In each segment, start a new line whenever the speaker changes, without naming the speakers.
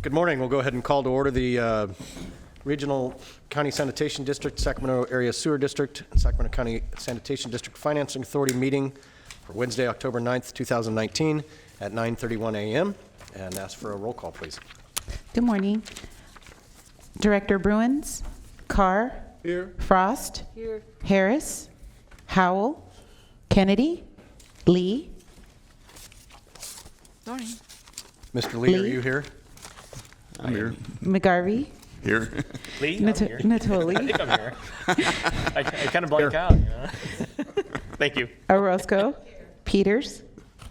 Good morning. We'll go ahead and call to order the Regional County Sanitation District, Sacramento Area Sewer District, and Sacramento County Sanitation District Financing Authority meeting for Wednesday, October 9th, 2019 at 9:31 a.m. and ask for a roll call, please.
Good morning. Director Bruins, Carr.
Here.
Frost.
Here.
Harris. Howell. Kennedy. Lee.
Morning.
Mr. Lee, are
Lee?
you here?
I'm here.
McGarvey.
Here.
Lee, I'm here.
Natoli.
I think I'm here. I kind of blank out, you know. Thank you.
Orozco. Peters.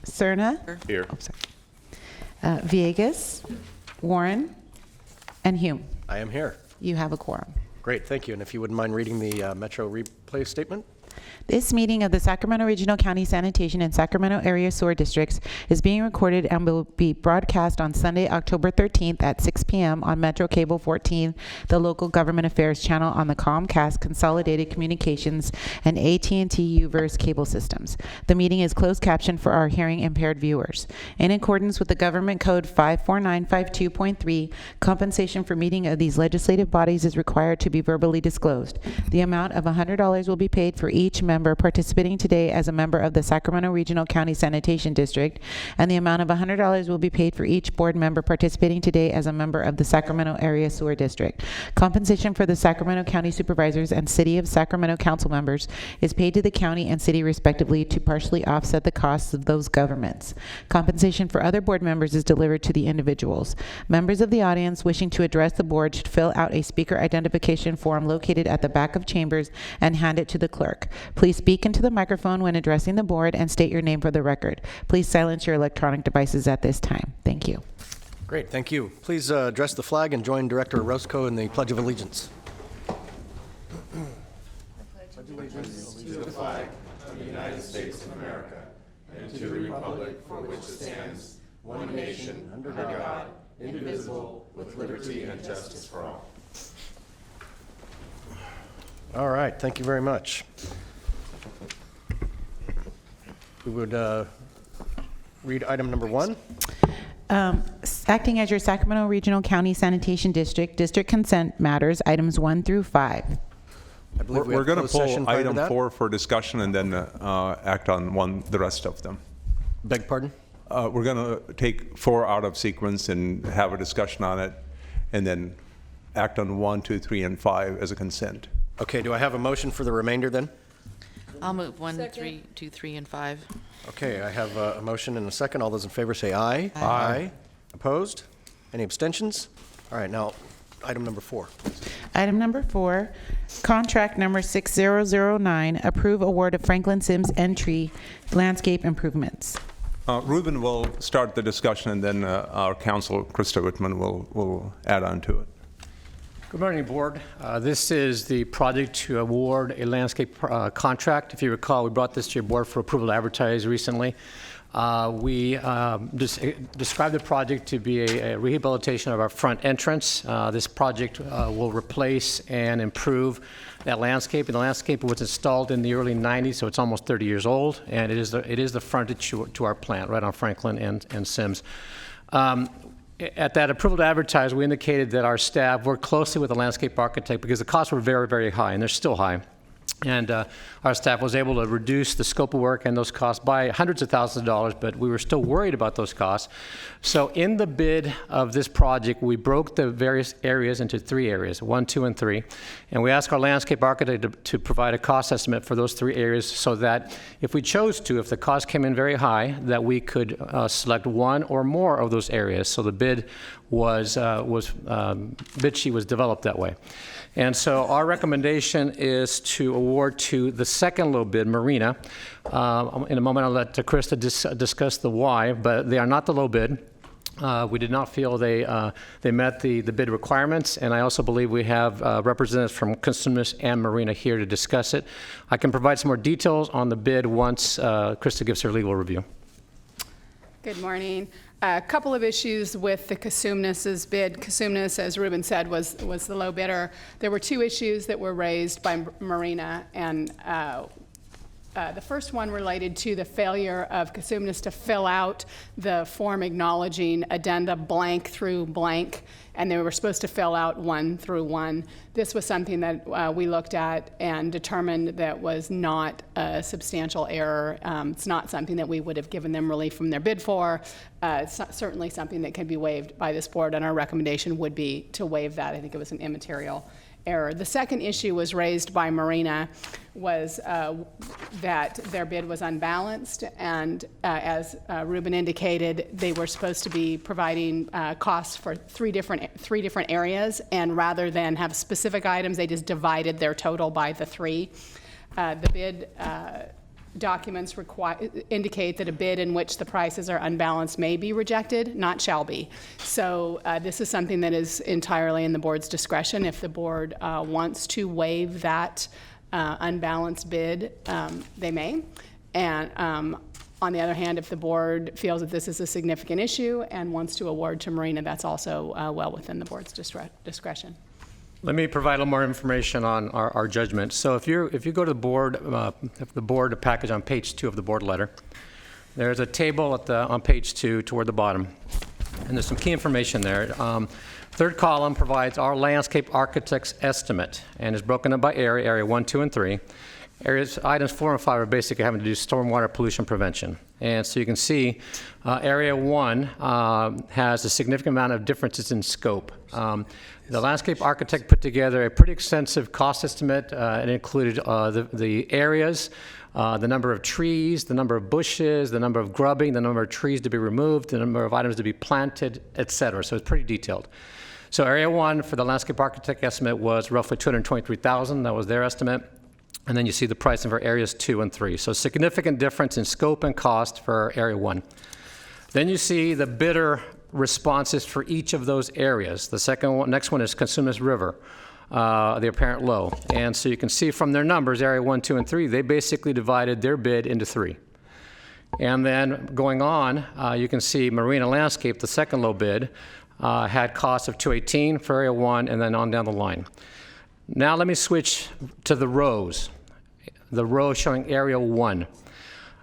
Cerna.
Here.
Oh, sorry. Villegas. Warren. And Hume.
I am here.
You have a quorum.
Great, thank you. And if you wouldn't mind reading the Metro replay statement.
This meeting of the Sacramento Regional County Sanitation and Sacramento Area Sewer Districts is being recorded and will be broadcast on Sunday, October 13th at 6 p.m. on Metro Cable 14, the local government affairs channel on the Comcast Consolidated Communications and AT&T UVerse cable systems. The meeting is closed captioned for our hearing impaired viewers. In accordance with the Government Code 54952.3, compensation for meeting of these legislative bodies is required to be verbally disclosed. The amount of $100 will be paid for each member participating today as a member of the Sacramento Regional County Sanitation District, and the amount of $100 will be paid for each board member participating today as a member of the Sacramento Area Sewer District. Compensation for the Sacramento County Supervisors and City of Sacramento Council members is paid to the county and city respectively to partially offset the costs of those governments. Compensation for other board members is delivered to the individuals. Members of the audience wishing to address the board should fill out a speaker identification form located at the back of chambers and hand it to the clerk. Please speak into the microphone when addressing the board and state your name for the record. Please silence your electronic devices at this time. Thank you.
Great, thank you. Please address the flag and join Director Orozco in the Pledge of Allegiance.
Pledge allegiance to the flag of the United States of America and to the republic for which it stands, one nation, under God, indivisible, with liberty and justice for all.
All right, thank you very much. We would read item number 1.
Acting as your Sacramento Regional County Sanitation District, District Consent Matters, items 1 through 5.
I believe we
We're
have
going to
closed session
pull
prior to
item
that.
4 for discussion and then act on the rest of them.
Beg pardon?
We're going to take 4 out of sequence and have a discussion on it, and then act on 1, 2, 3, and 5 as a consent.
Okay, do I have a motion for the remainder then?
I'll move 1, 2, 3, and 5.
Okay, I have a motion and a second. All those in favor say aye.
Aye.
Opposed? Any abstentions? All right, now, item number 4.
Item number 4, contract number 6009, approve award of Franklin Sims entry landscape improvements.
Ruben will start the discussion, and then our counsel, Krista Whitman, will add on to it.
Good morning, Board. This is the project to award a landscape contract. If you recall, we brought this to your Board for approval to advertise recently. We described the project to be a rehabilitation of our front entrance. This project will replace and improve that landscape. And the landscape was installed in the early 90s, so it's almost 30 years old. And it is the frontage to our plant, right on Franklin and Sims. At that approval to advertise, we indicated that our staff worked closely with the landscape architect because the costs were very, very high, and they're still high. And our staff was able to reduce the scope of work and those costs by hundreds of thousands of dollars, but we were still worried about those costs. So in the bid of this project, we broke the various areas into 3 areas, 1, 2, and 3. And we asked our landscape architect to provide a cost estimate for those 3 areas so that if we chose to, if the cost came in very high, that we could select 1 or more of those areas. So the bid bid sheet was developed that way. And so our recommendation is to award to the second low bid, Marina. In a moment, I'll let Krista discuss the why, but they are not the low bid. We did not feel they met the bid requirements, and I also believe we have representatives from Consumers and Marina here to discuss it. I can provide some more details on the bid once Krista gives her legal review.
Good morning. A couple of issues with the Consumnes' bid. Consumnes, as Ruben said, was the low bidder. There were 2 issues that were raised by Marina, and The first one related to the failure of Casumnas to fill out the form acknowledging addenda blank through blank, and they were supposed to fill out 1 through 1. This was something that we looked at and determined that was not a substantial error. It's not something that we would have given them relief from their bid for. It's certainly something that can be waived by this board, and our recommendation would be to waive that. I think it was an immaterial error. The second issue was raised by Marina, was that their bid was unbalanced, and as Ruben indicated, they were supposed to be providing costs for three different areas, and rather than have specific items, they just divided their total by the 3. The bid documents indicate that a bid in which the prices are unbalanced may be rejected, not shall be. So this is something that is entirely in the board's discretion. If the board wants to waive that unbalanced bid, they may. And on the other hand, if the board feels that this is a significant issue and wants to award to Marina, that's also well within the board's discretion.
Let me provide a little more information on our judgment. So if you go to the board package on page 2 of the board letter, there's a table on page 2 toward the bottom, and there's some key information there. Third column provides our landscape architect's estimate, and is broken up by area 1, 2, and 3. Items 4 and 5 are basically having to do stormwater pollution prevention. And so you can see area 1 has a significant amount of differences in scope. The landscape architect put together a pretty extensive cost estimate. It included the areas, the number of trees, the number of bushes, the number of grubbing, the number of trees to be removed, the number of items to be planted, et cetera. So it's pretty detailed. So area 1 for the landscape architect estimate was roughly $223,000. That was their estimate. And then you see the pricing for areas 2 and 3. So significant difference in scope and cost for area 1. Then you see the bidder responses for each of those areas. The next one is Casumnas River, the apparent low. And so you can see from their numbers, area 1, 2, and 3, they basically divided their bid into 3. And then going on, you can see Marina Landscape, the second low bid, had costs of $218 for area 1, and then on down the line. Now let me switch to the rows. The row showing area 1.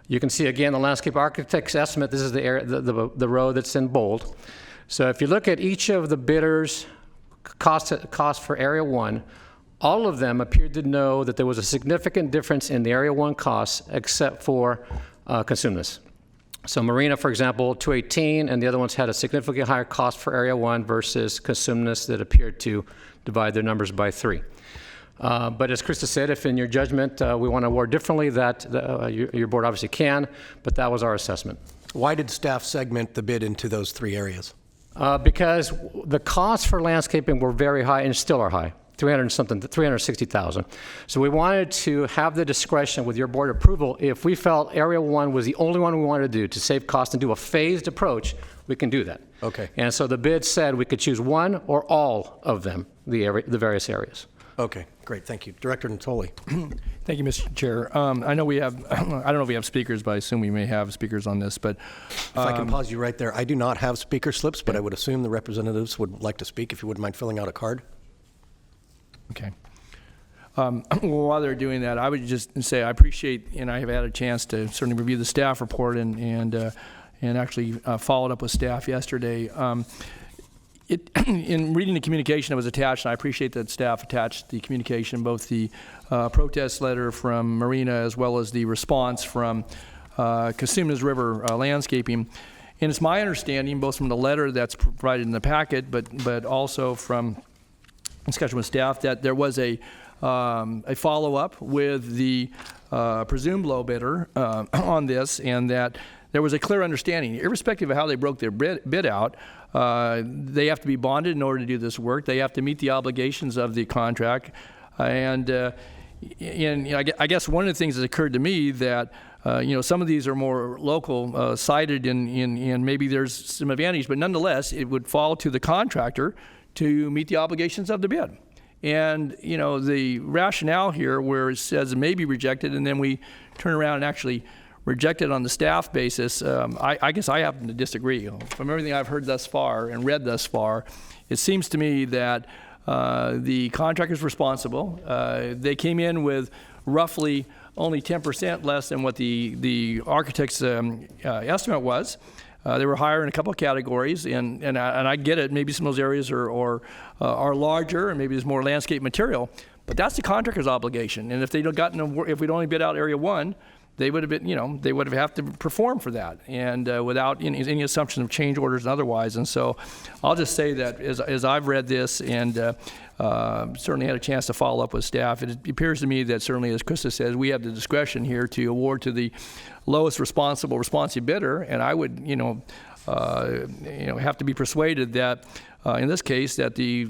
You can see again the landscape architect's estimate. This is the row that's in bold. So if you look at each of the bidders' cost for area 1, all of them appeared to know that there was a significant difference in the area 1 costs, except for Casumnas. So Marina, for example, $218, and the other ones had a significantly higher cost for area 1 versus Casumnas that appeared to divide their numbers by 3. But as Krista said, if in your judgment we want to award differently, that your board obviously can, but that was our assessment.
Why did staff segment the bid into those 3 areas?
Because the costs for landscaping were very high and still are high, $360,000. So we wanted to have the discretion with your board approval. If we felt area 1 was the only one we wanted to do to save cost and do a phased approach, we can do that.
Okay.
And so the bid said we could choose one or all of them, the various areas.
Okay, great, thank you. Director Natoli.
Thank you, Mr. Chair. I know we have, I don't know if we have speakers, but I assume we may have speakers on this, but.
If I can pause you right there, I do not have speaker slips, but I would assume the representatives would like to speak, if you wouldn't mind filling out a card.
Okay. Well, while they're doing that, I would just say I appreciate, and I have had a chance to certainly review the staff report and actually followed up with staff yesterday. In reading the communication that was attached, and I appreciate that staff attached the communication, both the protest letter from Marina as well as the response from Casumnas River Landscaping. And it's my understanding, both from the letter that's provided in the packet, but also from discussion with staff, that there was a follow-up with the presumed low bidder on this, and that there was a clear understanding, irrespective of how they broke their bid out. They have to be bonded in order to do this work. They have to meet the obligations of the contract. And I guess one of the things that occurred to me that some of these are more local sided and maybe there's some advantage, but nonetheless, it would fall to the contractor to meet the obligations of the bid. And the rationale here where it says it may be rejected and then we turn around and actually reject it on the staff basis, I guess I happen to disagree. From everything I've heard thus far and read thus far, it seems to me that the contractor's responsible. They came in with roughly only 10% less than what the architect's estimate was. They were higher in a couple of categories, and I get it. Maybe some of those areas are larger, and maybe there's more landscape material. But that's the contractor's obligation. And if they'd gotten, if we'd only bid out area 1, they would have been, they would have to perform for that, and without any assumption of change orders and otherwise. And so, I'll just say that as I've read this and certainly had a chance to follow up with staff, it appears to me that certainly, as Krista says, we have the discretion here to award to the lowest responsive bidder, and I would, have to be persuaded that. In this case, that the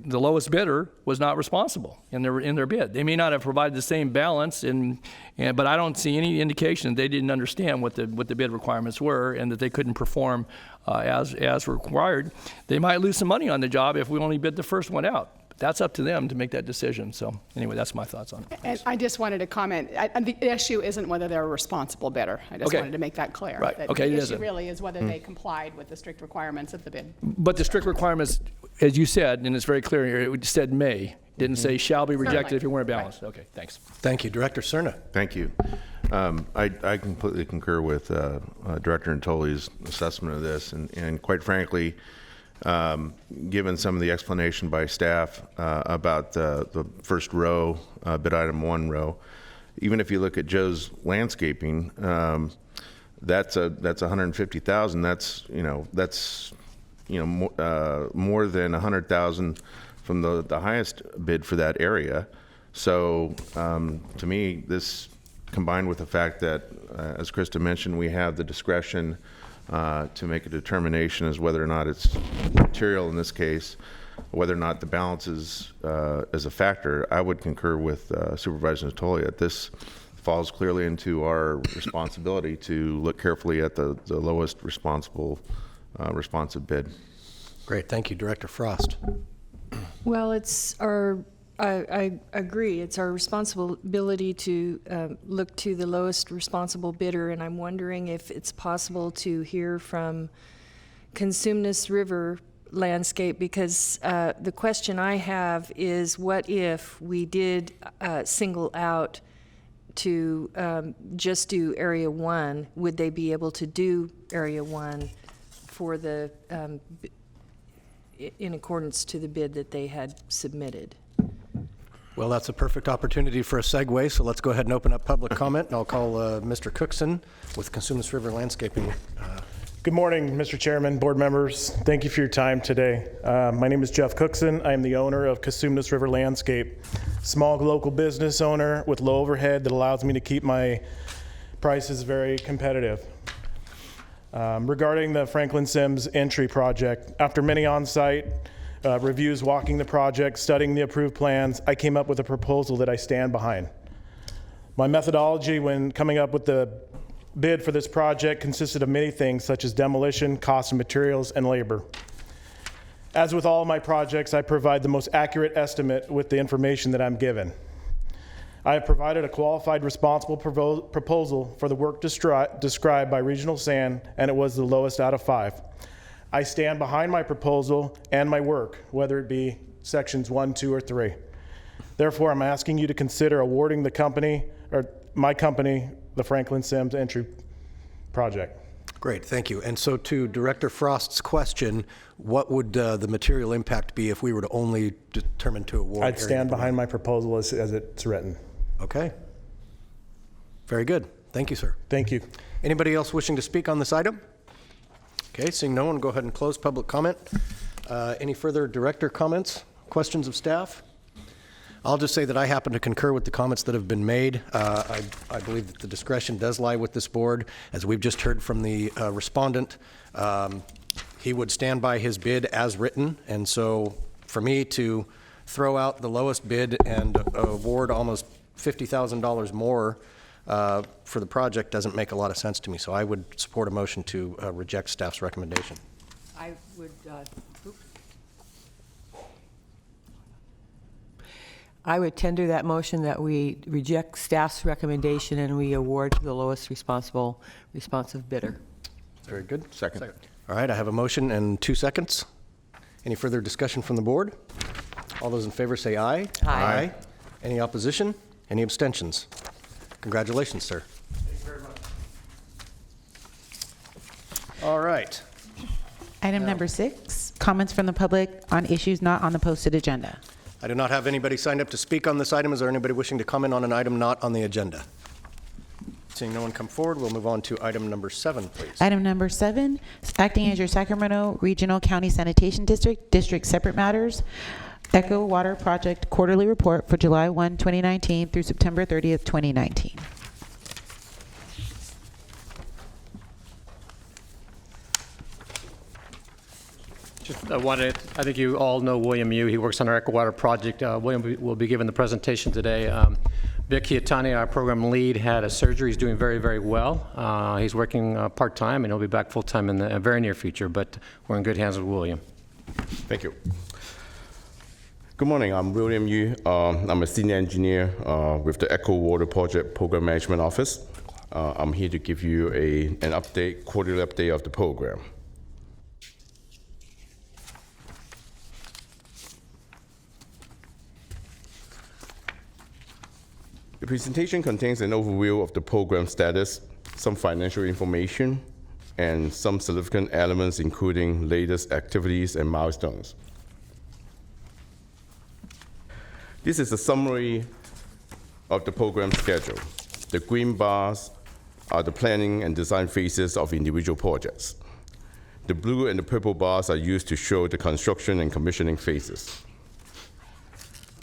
lowest bidder was not responsible in their bid. They may not have provided the same balance, but I don't see any indication that they didn't understand what the bid requirements were and that they couldn't perform as required. They might lose some money on the job if we only bid the first one out. But that's up to them to make that decision. So anyway, that's my thoughts on it.
And I just wanted to comment, the issue isn't whether they're a responsible bidder. I just wanted to make that clear.
Right.
That
Okay, it
the issue
isn't.
really is whether they complied with the strict requirements of the bid.
But the strict requirements, as you said, and it's very clear here, it said may. Didn't say shall be rejected
Certainly.
if you weren't balanced. Okay, thanks.
Thank you. Director Cerna.
Thank you. I completely concur with Director Antoli's assessment of this, and quite frankly, given some of the explanation by staff about the first row, bid item 1 row, even if you look at Joe's landscaping, that's $150,000. That's more than $100,000 from the highest bid for that area. So to me, this combined with the fact that, as Krista mentioned, we have the discretion to make a determination as whether or not it's material in this case, whether or not the balance is a factor, I would concur with Supervisor Antoli that this falls clearly into our responsibility to look carefully at the lowest responsive bid.
Great. Thank you. Director Frost.
Well, it's I agree. It's our responsibility to look to the lowest responsible bidder, and I'm wondering if it's possible to hear from Consumnes River Landscape, because the question I have is, what if we did single out to just do Area 1? Would they be able to do Area 1 for the in accordance to the bid that they had submitted?
Well, that's a perfect opportunity for a segue, so let's go ahead and open up public comment, and I'll call Mr. Cookson with Consumnes River Landscaping.
Good morning, Mr. Chairman, board members. Thank you for your time today. My name is Jeff Cookson. I am the owner of Consumnes River Landscape, small local business owner with low overhead that allows me to keep my prices very competitive. Regarding the Franklin Sims entry project, after many on-site reviews, walking the project, studying the approved plans, I came up with a proposal that I stand behind. My methodology when coming up with the bid for this project consisted of many things, such as demolition, cost of materials, and labor. As with all of my projects, I provide the most accurate estimate with the information that I'm given. I have provided a qualified, responsible proposal for the work described by Regional Sand, and it was the lowest out of 5. I stand behind my proposal and my work, whether it be sections 1, 2, or 3. Therefore, I'm asking you to consider awarding the company, or my company, the Franklin Sims entry project.
Great, thank you. And so to Director Frost's question, what would the material impact be if we were to only determine to award?
I'd stand behind my proposal as it's written.
Okay. Very good. Thank you, sir.
Thank you.
Anybody else wishing to speak on this item? Okay, seeing no one, go ahead and close public comment. Any further director comments, questions of staff? I'll just say that I happen to concur with the comments that have been made. I believe that the discretion does lie with this board. As we've just heard from the respondent, he would stand by his bid as written. And so for me to throw out the lowest bid and award almost $50,000 more for the project doesn't make a lot of sense to me. So I would support a motion to reject staff's recommendation.
I would.
I would tender that motion that we reject staff's recommendation and we award to the lowest responsive bidder.
Very good.
Second.
All right, I have a motion and 2 seconds. Any further discussion from the board? All those in favor say aye.
Aye.
Any opposition? Any abstentions? Congratulations, sir. Thank you very much. All right.
Item number 6, comments from the public on issues not on the posted agenda.
I do not have anybody signed up to speak on this item. Is there anybody wishing to comment on an item not on the agenda? Seeing no one come forward, we'll move on to item number 7, please.
Item number 7, acting as your Sacramento Regional County Sanitation District Separate Matters, Echo Water Project Quarterly Report for July 1, 2019 through September 30th, 2019.
I think you all know William Yu. He works on our Echo Water project. William will be giving the presentation today. Vic Chiatani, our program lead, had a surgery. He's doing very, very well. He's working part-time, and he'll be back full-time in the very near future, but we're in good hands with William.
Thank you. Good morning, I'm William Yu. I'm a senior engineer with the Echo Water Project Program Management Office. I'm here to give you an update, quarterly update of the program. The presentation contains an overview of the program status, some financial information, and some significant elements including latest activities and milestones. This is a summary of the program schedule. The green bars are the planning and design phases of individual projects. The blue and the purple bars are used to show the construction and commissioning phases.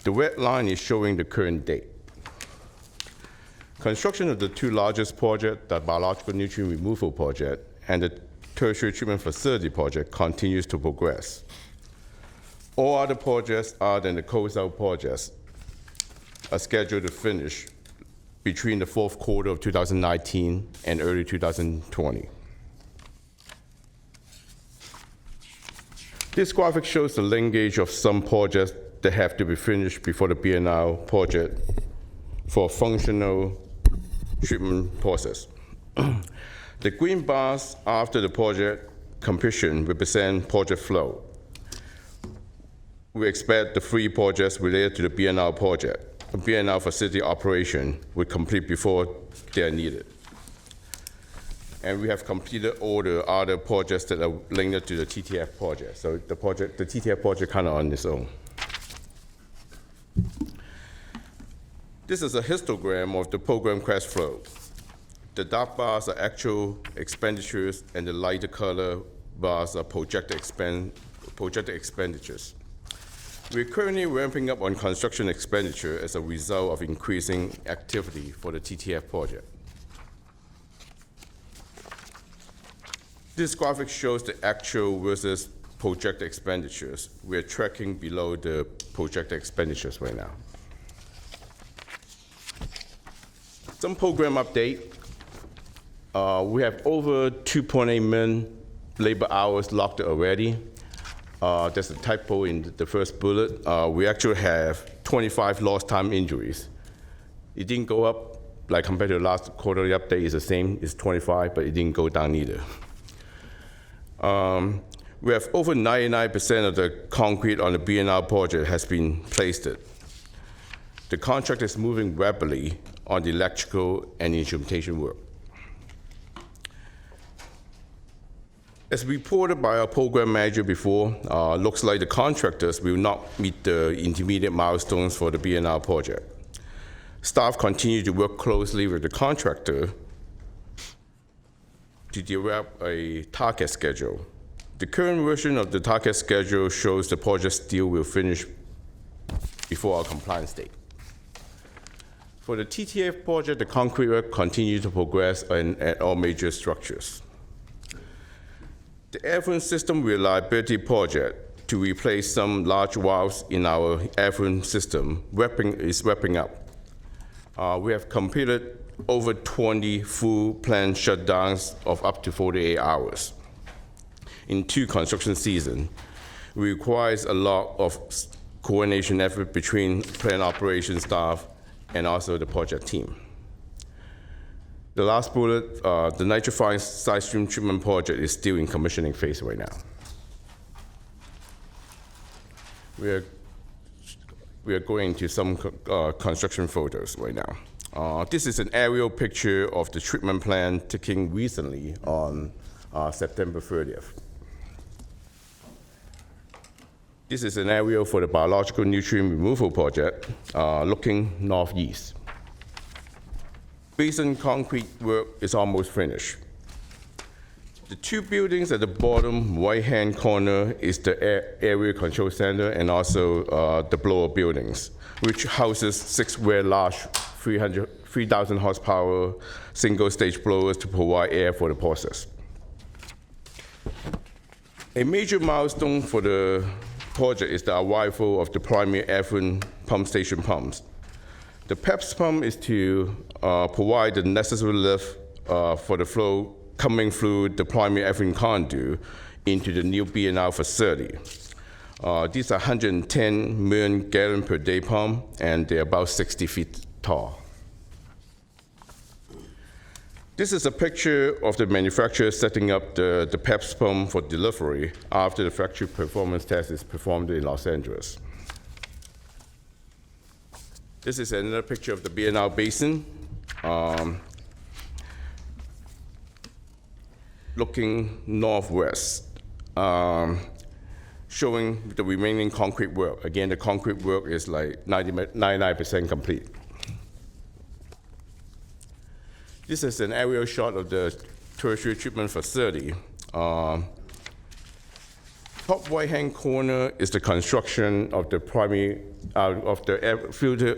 The red line is showing the current date. Construction of the 2 largest projects, the biological nutrient removal project and the tertiary treatment facility project, continues to progress. All other projects other than the closeout projects are scheduled to finish between the 4th quarter of 2019 and early 2020. This graphic shows the linkage of some projects that have to be finished before the BNR project for a functional treatment process. The green bars after the project completion represent project flow. We expect the 3 projects related to the BNR project, the BNR facility operation, will complete before they are needed. And we have completed all the other projects that are linked to the TTF project. So the TTF project kind of on its own. This is a histogram of the program cash flow. The dark bars are actual expenditures, and the lighter color bars are projected expenditures. We're currently ramping up on construction expenditure as a result of increasing activity for the TTF project. This graphic shows the actual versus projected expenditures. We're tracking below the projected expenditures right now. Some program update. We have over 2.8 million labor hours logged already. There's a typo in the first bullet. We actually have 25 lost time injuries. It didn't go up, like compared to the last quarterly update, it's the same, it's 25, but it didn't go down either. We have over 99% of the concrete on the BNR project has been placed. The contract is moving rapidly on the electrical and instrumentation work. As reported by our program manager before, looks like the contractors will not meet the intermediate milestones for the BNR project. Staff continue to work closely with the contractor to develop a target schedule. The current version of the target schedule shows the project still will finish before our compliance date. For the TTF project, the concrete work continues to progress at all major structures. The Efferent system reliability project to replace some large valves in our Efferent system is wrapping up. We have completed over 20 full planned shutdowns of up to 48 hours. In 2 construction seasons, it requires a lot of coordination effort between plant operations staff and also the project team. The last bullet, the nitrifying side stream treatment project is still in commissioning phase right now. We are going to some construction photos right now. This is an aerial picture of the treatment plant taken recently on September 30th. This is an aerial for the biological nutrient removal project, looking northeast. Basin concrete work is almost finished. The two buildings at the bottom right-hand corner is the area control center and also the blower buildings, which houses 6 very large 3,000 horsepower single-stage blowers to provide air for the process. A major milestone for the project is the arrival of the primary Efferent pump station pumps. The PEPS pump is to provide the necessary lift for the flow coming through the primary Efferent conduit into the new B&R facility. These are 110 million gallon per day pump, and they're about 60 feet tall. This is a picture of the manufacturer setting up the PEPS pump for delivery after the factory performance test is performed in Los Angeles. This is another picture of the B&R basin, looking northwest, showing the remaining concrete work. Again, the concrete work is like 99% complete. This is an aerial shot of the tertiary treatment facility. Top right-hand corner is the construction of the primary of the filter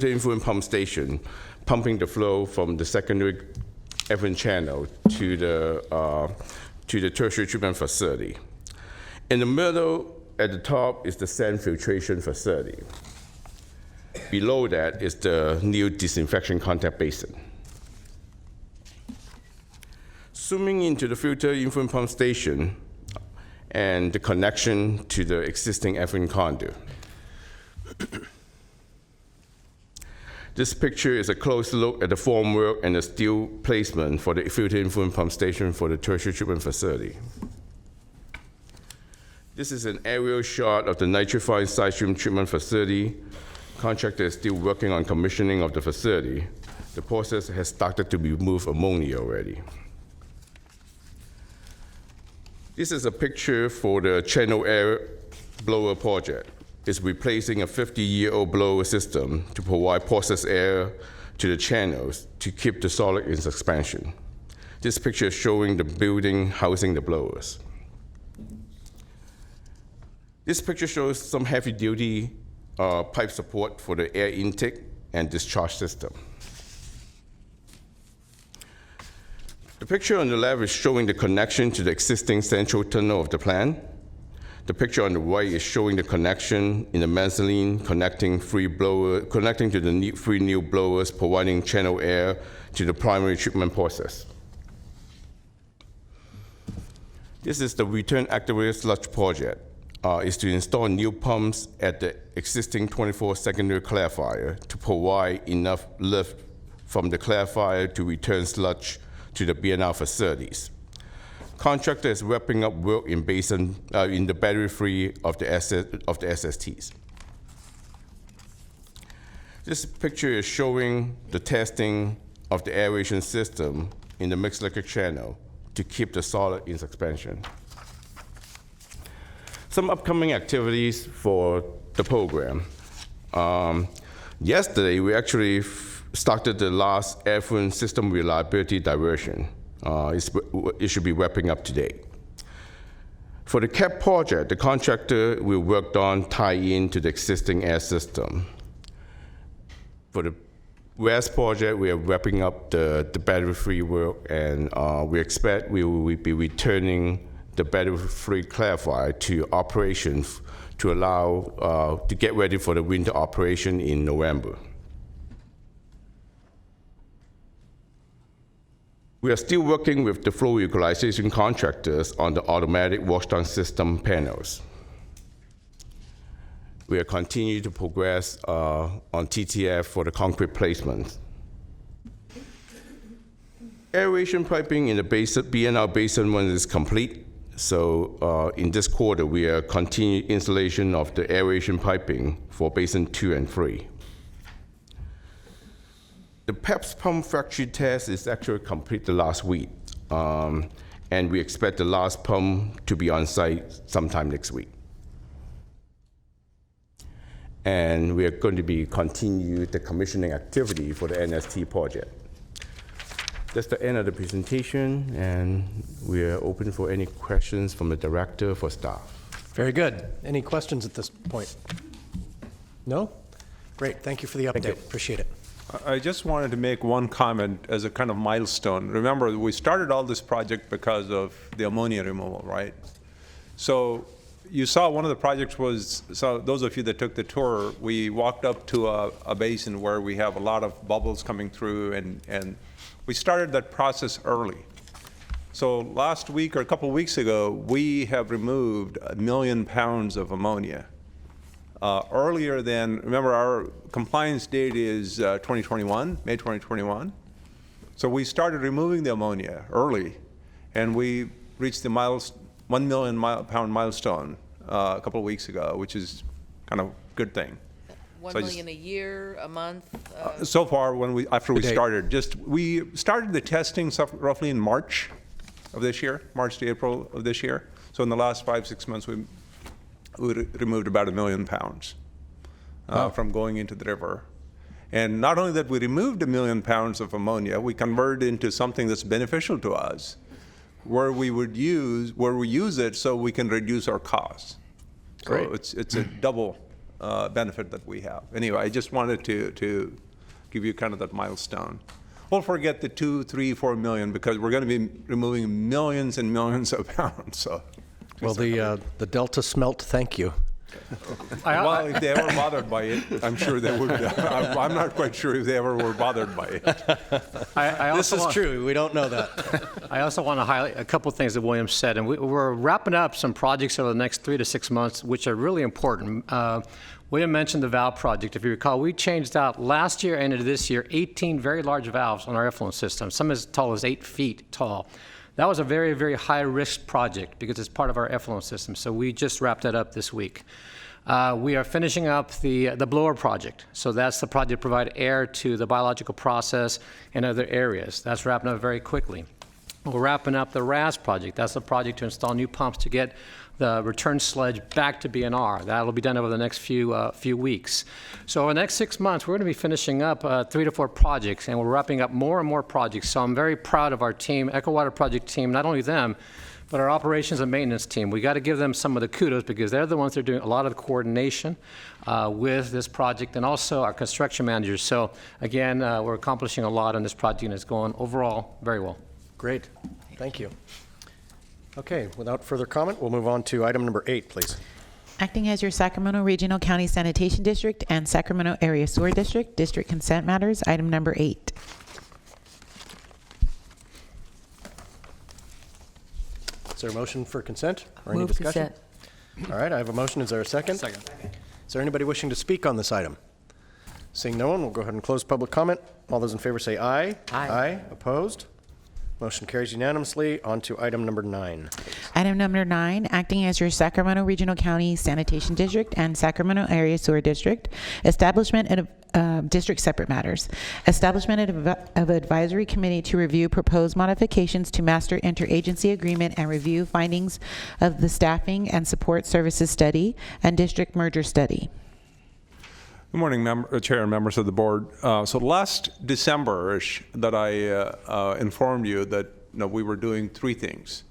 influent pump station, pumping the flow from the secondary Efferent channel to the tertiary treatment facility. In the middle, at the top, is the sand filtration facility. Below that is the new disinfection contact basin. Zooming into the filter influent pump station and the connection to the existing Efferent conduit. This picture is a close look at the formwork and the steel placement for the filter influent pump station for the tertiary treatment facility. This is an aerial shot of the nitrified side stream treatment facility. Contractor is still working on commissioning of the facility. The process has started to remove ammonia already. This is a picture for the channel air blower project. It's replacing a 50-year-old blower system to provide process air to the channels to keep the solid in suspension. This picture is showing the building housing the blowers. This picture shows some heavy-duty pipe support for the air intake and discharge system. The picture on the left is showing the connection to the existing central tunnel of the plant. The picture on the right is showing the connection in the mezzanine connecting to the 3 new blowers providing channel air to the primary treatment process. This is the return activated sludge project. Is to install new pumps at the existing 24 secondary clarifier to provide enough lift from the clarifier to return sludge to the B&R facilities. Contractor is wrapping up work in the battery-free of the SSTs. This picture is showing the testing of the aeration system in the mixed liquid channel to keep the solid in suspension. Some upcoming activities for the program. Yesterday, we actually started the last Efferent system reliability diversion. It should be wrapping up today. For the CAP project, the contractor we worked on tie in to the existing air system. For the WES project, we are wrapping up the battery-free work, and we expect we will be returning the battery-free clarifier to operations to allow to get ready for the winter operation in November. We are still working with the flow equalization contractors on the automatic washdown system panels. We are continuing to progress on TTF for the concrete placement. Aeration piping in the B&R Basin 1 is complete. So in this quarter, we are continuing installation of the aeration piping for Basin 2 and 3. The PEPS pump factory test is actually completed last week, and we expect the last pump to be on site sometime next week. And we are going to be continue the commissioning activity for the NST project. That's the end of the presentation, and we are open for any questions from the director for staff.
Very good. Any questions at this point? No? Great, thank you for the update. Appreciate it.
I just wanted to make one comment as a kind of milestone. Remember, we started all this project because of the ammonia removal, right? So you saw one of the projects was, so those of you that took the tour, we walked up to a basin where we have a lot of bubbles coming through, and we started that process early. So last week or a couple weeks ago, we have removed 1 million pounds of ammonia. Earlier than, remember our compliance date is 2021, May 2021. So we started removing the ammonia early, and we reached the 1 million pound milestone a couple of weeks ago, which is kind of a good thing.
1
So
million a year, a month?
So far, after we
To date.
started, we started the testing roughly in March of this year, March to April of this year. So in the last 5-6 months, we removed about 1 million pounds from going into the river. And not only that we removed 1 million pounds of ammonia, we converted into something that's beneficial to us, where we use it so we can reduce our costs.
Great.
So it's a double benefit that we have. Anyway, I just wanted to give you kind of that milestone. We'll forget the 2, 3, 4 million, because we're going to be removing millions and millions of pounds. So.
Well, the Delta smelt, thank you.
Well, if they ever bothered by it, I'm sure they would. I'm not quite sure if they ever were bothered by it.
This is true, we don't know that.
I also want to highlight a couple of things that William said, and we're wrapping up some projects over the next 3 to 6 months, which are really important. William mentioned the valve project. If you recall, we changed out last year and into this year 18 very large valves on our effluent system, some as tall as 8 feet tall. That was a very, very high-risk project because it's part of our effluent system, so we just wrapped that up this week. We are finishing up the blower project. So that's the project to provide air to the biological process and other areas. That's wrapping up very quickly. We're wrapping up the RAS project. That's the project to install new pumps to get the return sludge back to BNR. That'll be done over the next few weeks. So over the next 6 months, we're going to be finishing up 3 to 4 projects, and we're wrapping up more and more projects. So I'm very proud of our team, Echo Water Project team, not only them, but our operations and maintenance team. We got to give them some of the kudos because they're the ones that are doing a lot of coordination with this project, and also our construction managers. So again, we're accomplishing a lot on this project, and it's going overall very well.
Great, thank you. Okay, without further comment, we'll move on to item number 8, please.
Acting as your Sacramento Regional County Sanitation District and Sacramento Area Sewer District, District Consent Matters, item number 8.
Is there a motion for consent or any
Move
discussion?
consent.
All right, I have a motion. Is there a second?
Second.
Is there anybody wishing to speak on this item? Seeing no one, we'll go ahead and close public comment. All those in favor say aye.
Aye.
Aye. Opposed? Motion carries unanimously. On to item number 9.
Item number 9, acting as your Sacramento Regional County Sanitation District and Sacramento Area Sewer District, establishment of district separate matters. Establishment of advisory committee to review proposed modifications to master interagency agreement and review findings of the staffing and support services study and district merger study.
Good morning, Chair and members of the board. So last December-ish that I informed you that we were doing 3 things.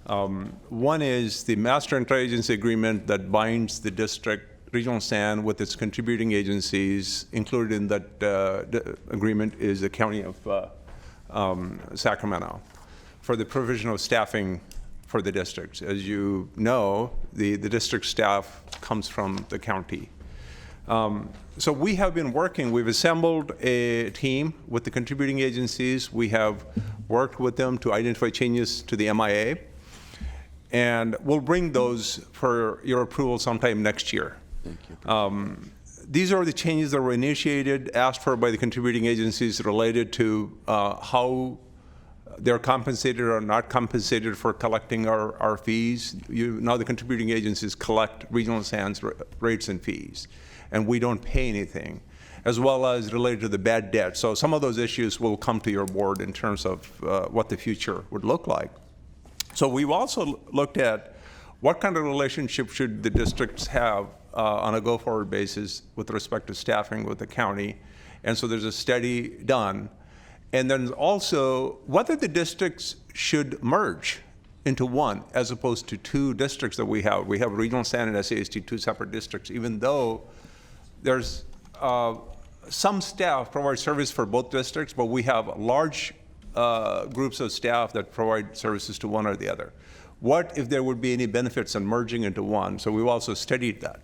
One is the master interagency agreement that binds the district regional SAN with its contributing agencies. Included in that agreement is the County of Sacramento for the provision of staffing for the districts. As you know, the district staff comes from the county. So we have been working, we've assembled a team with the contributing agencies. We have worked with them to identify changes to the MIA, and we'll bring those for your approval sometime next year.
Thank you.
These are the changes that were initiated, asked for by the contributing agencies related to how they're compensated or not compensated for collecting our fees. Now the contributing agencies collect regional SAN's rates and fees, and we don't pay anything. as well as related to the bad debt. So some of those issues will come to your board in terms of what the future would look like. So we've also looked at what kind of relationship should the districts have on a go-forward basis with respect to staffing with the county. And so there's a study done. And then also whether the districts should merge into one as opposed to two districts that we have. We have Regional San and SAST, two separate districts, even though there's some staff provide service for both districts, but we have large groups of staff that provide services to one or the other. What if there would be any benefits in merging into one? So we've also studied that.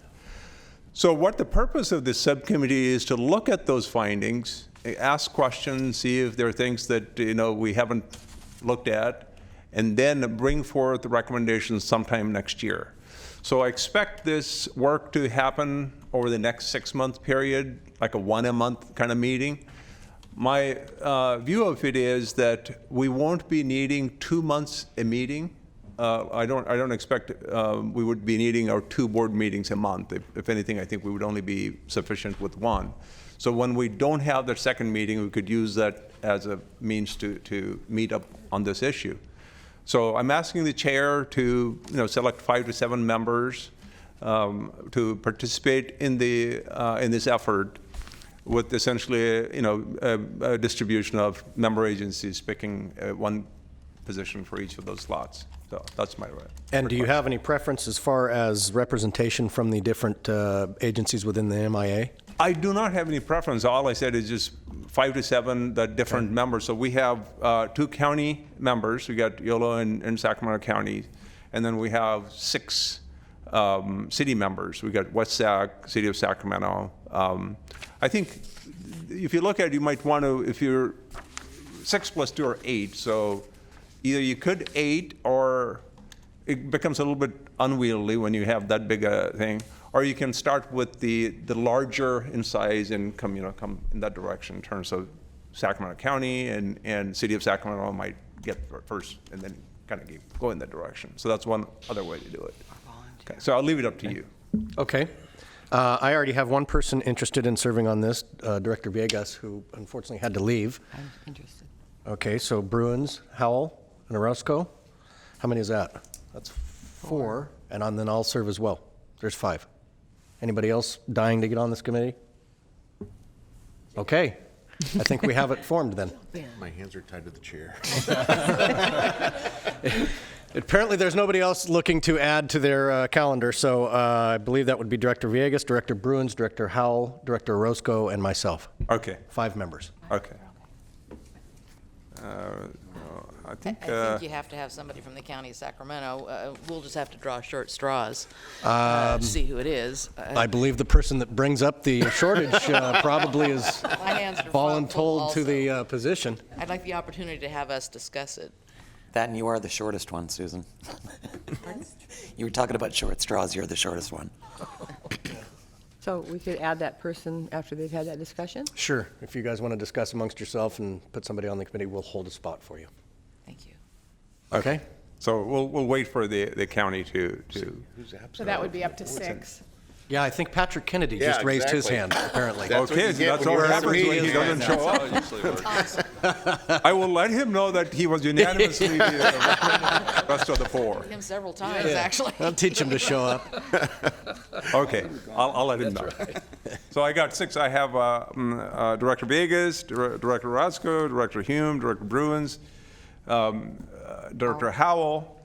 So what the purpose of this subcommittee is to look at those findings, ask questions, see if there are things that we haven't looked at, and then bring forth the recommendations sometime next year. So I expect this work to happen over the next 6-month period, like a one-a-month kind of meeting. My view of it is that we won't be needing 2 months a meeting. I don't expect we would be needing our 2 board meetings a month. If anything, I think we would only be sufficient with 1. So when we don't have the second meeting, we could use that as a means to meet up on this issue. So I'm asking the chair to select 5 to 7 members to participate in this effort, with essentially a distribution of member agencies picking one position for each of those slots. So that's my request.
And do you have any preference as far as representation from the different agencies within the MIA?
I do not have any preference. All I said is just 5 to 7 different members. So we have 2 county members. We got Yolo and Sacramento County, and then we have 6 city members. We got West Sac, City of Sacramento. I think if you look at it, you might want to, if you're 6 plus 2 are 8. So either you could 8, or it becomes a little bit unwieldy when you have that big a thing. Or you can start with the larger in size and come in that direction in terms of Sacramento County and City of Sacramento might get first and then kind of go in that direction. So that's one other way to do it. Okay, so I'll leave it up to you.
Okay. I already have one person interested in serving on this, Director Villegas, who unfortunately had to leave.
I'm interested.
Okay, so Bruins, Howell, and Orozco. How many is that? That's 4, and then I'll serve as well. There's 5. Anybody else dying to get on this committee? Okay. I think we have it formed then.
My hands are tied to the chair.
Apparently, there's nobody else looking to add to their calendar, so I believe that would be Director Villegas, Director Bruins, Director Howell, Director Orozco, and myself.
Okay.
5 members.
Okay. I think
you have to have somebody from the county of Sacramento. We'll just have to draw short straws to see who it is.
I believe the person that brings up the shortage probably is
My hands are
voluntold to
also.
the position.
I'd like the opportunity to have us discuss it.
That and you are the shortest one, Susan. You were talking about short straws, you're the shortest one.
So we could add that person after they've had that discussion?
Sure. If you guys want to discuss amongst yourself and put somebody on the committee, we'll hold a spot for you.
Thank you.
Okay?
so. We'll wait for the county to.
So that would be up to 6.
Yeah, I think Patrick Kennedy just raised his hand, apparently.
That's what
Okay,
you get
that's
when
what
you're
happens
SOE.
when he doesn't show up. I will let him know that he was unanimously the rest of the 4.
Him several times, actually.
I'll teach him to show up.
Okay, I'll let him know. So I got 6. I have Director Vegas, Director Orozco, Director Hume, Director Bruins, Director Howell,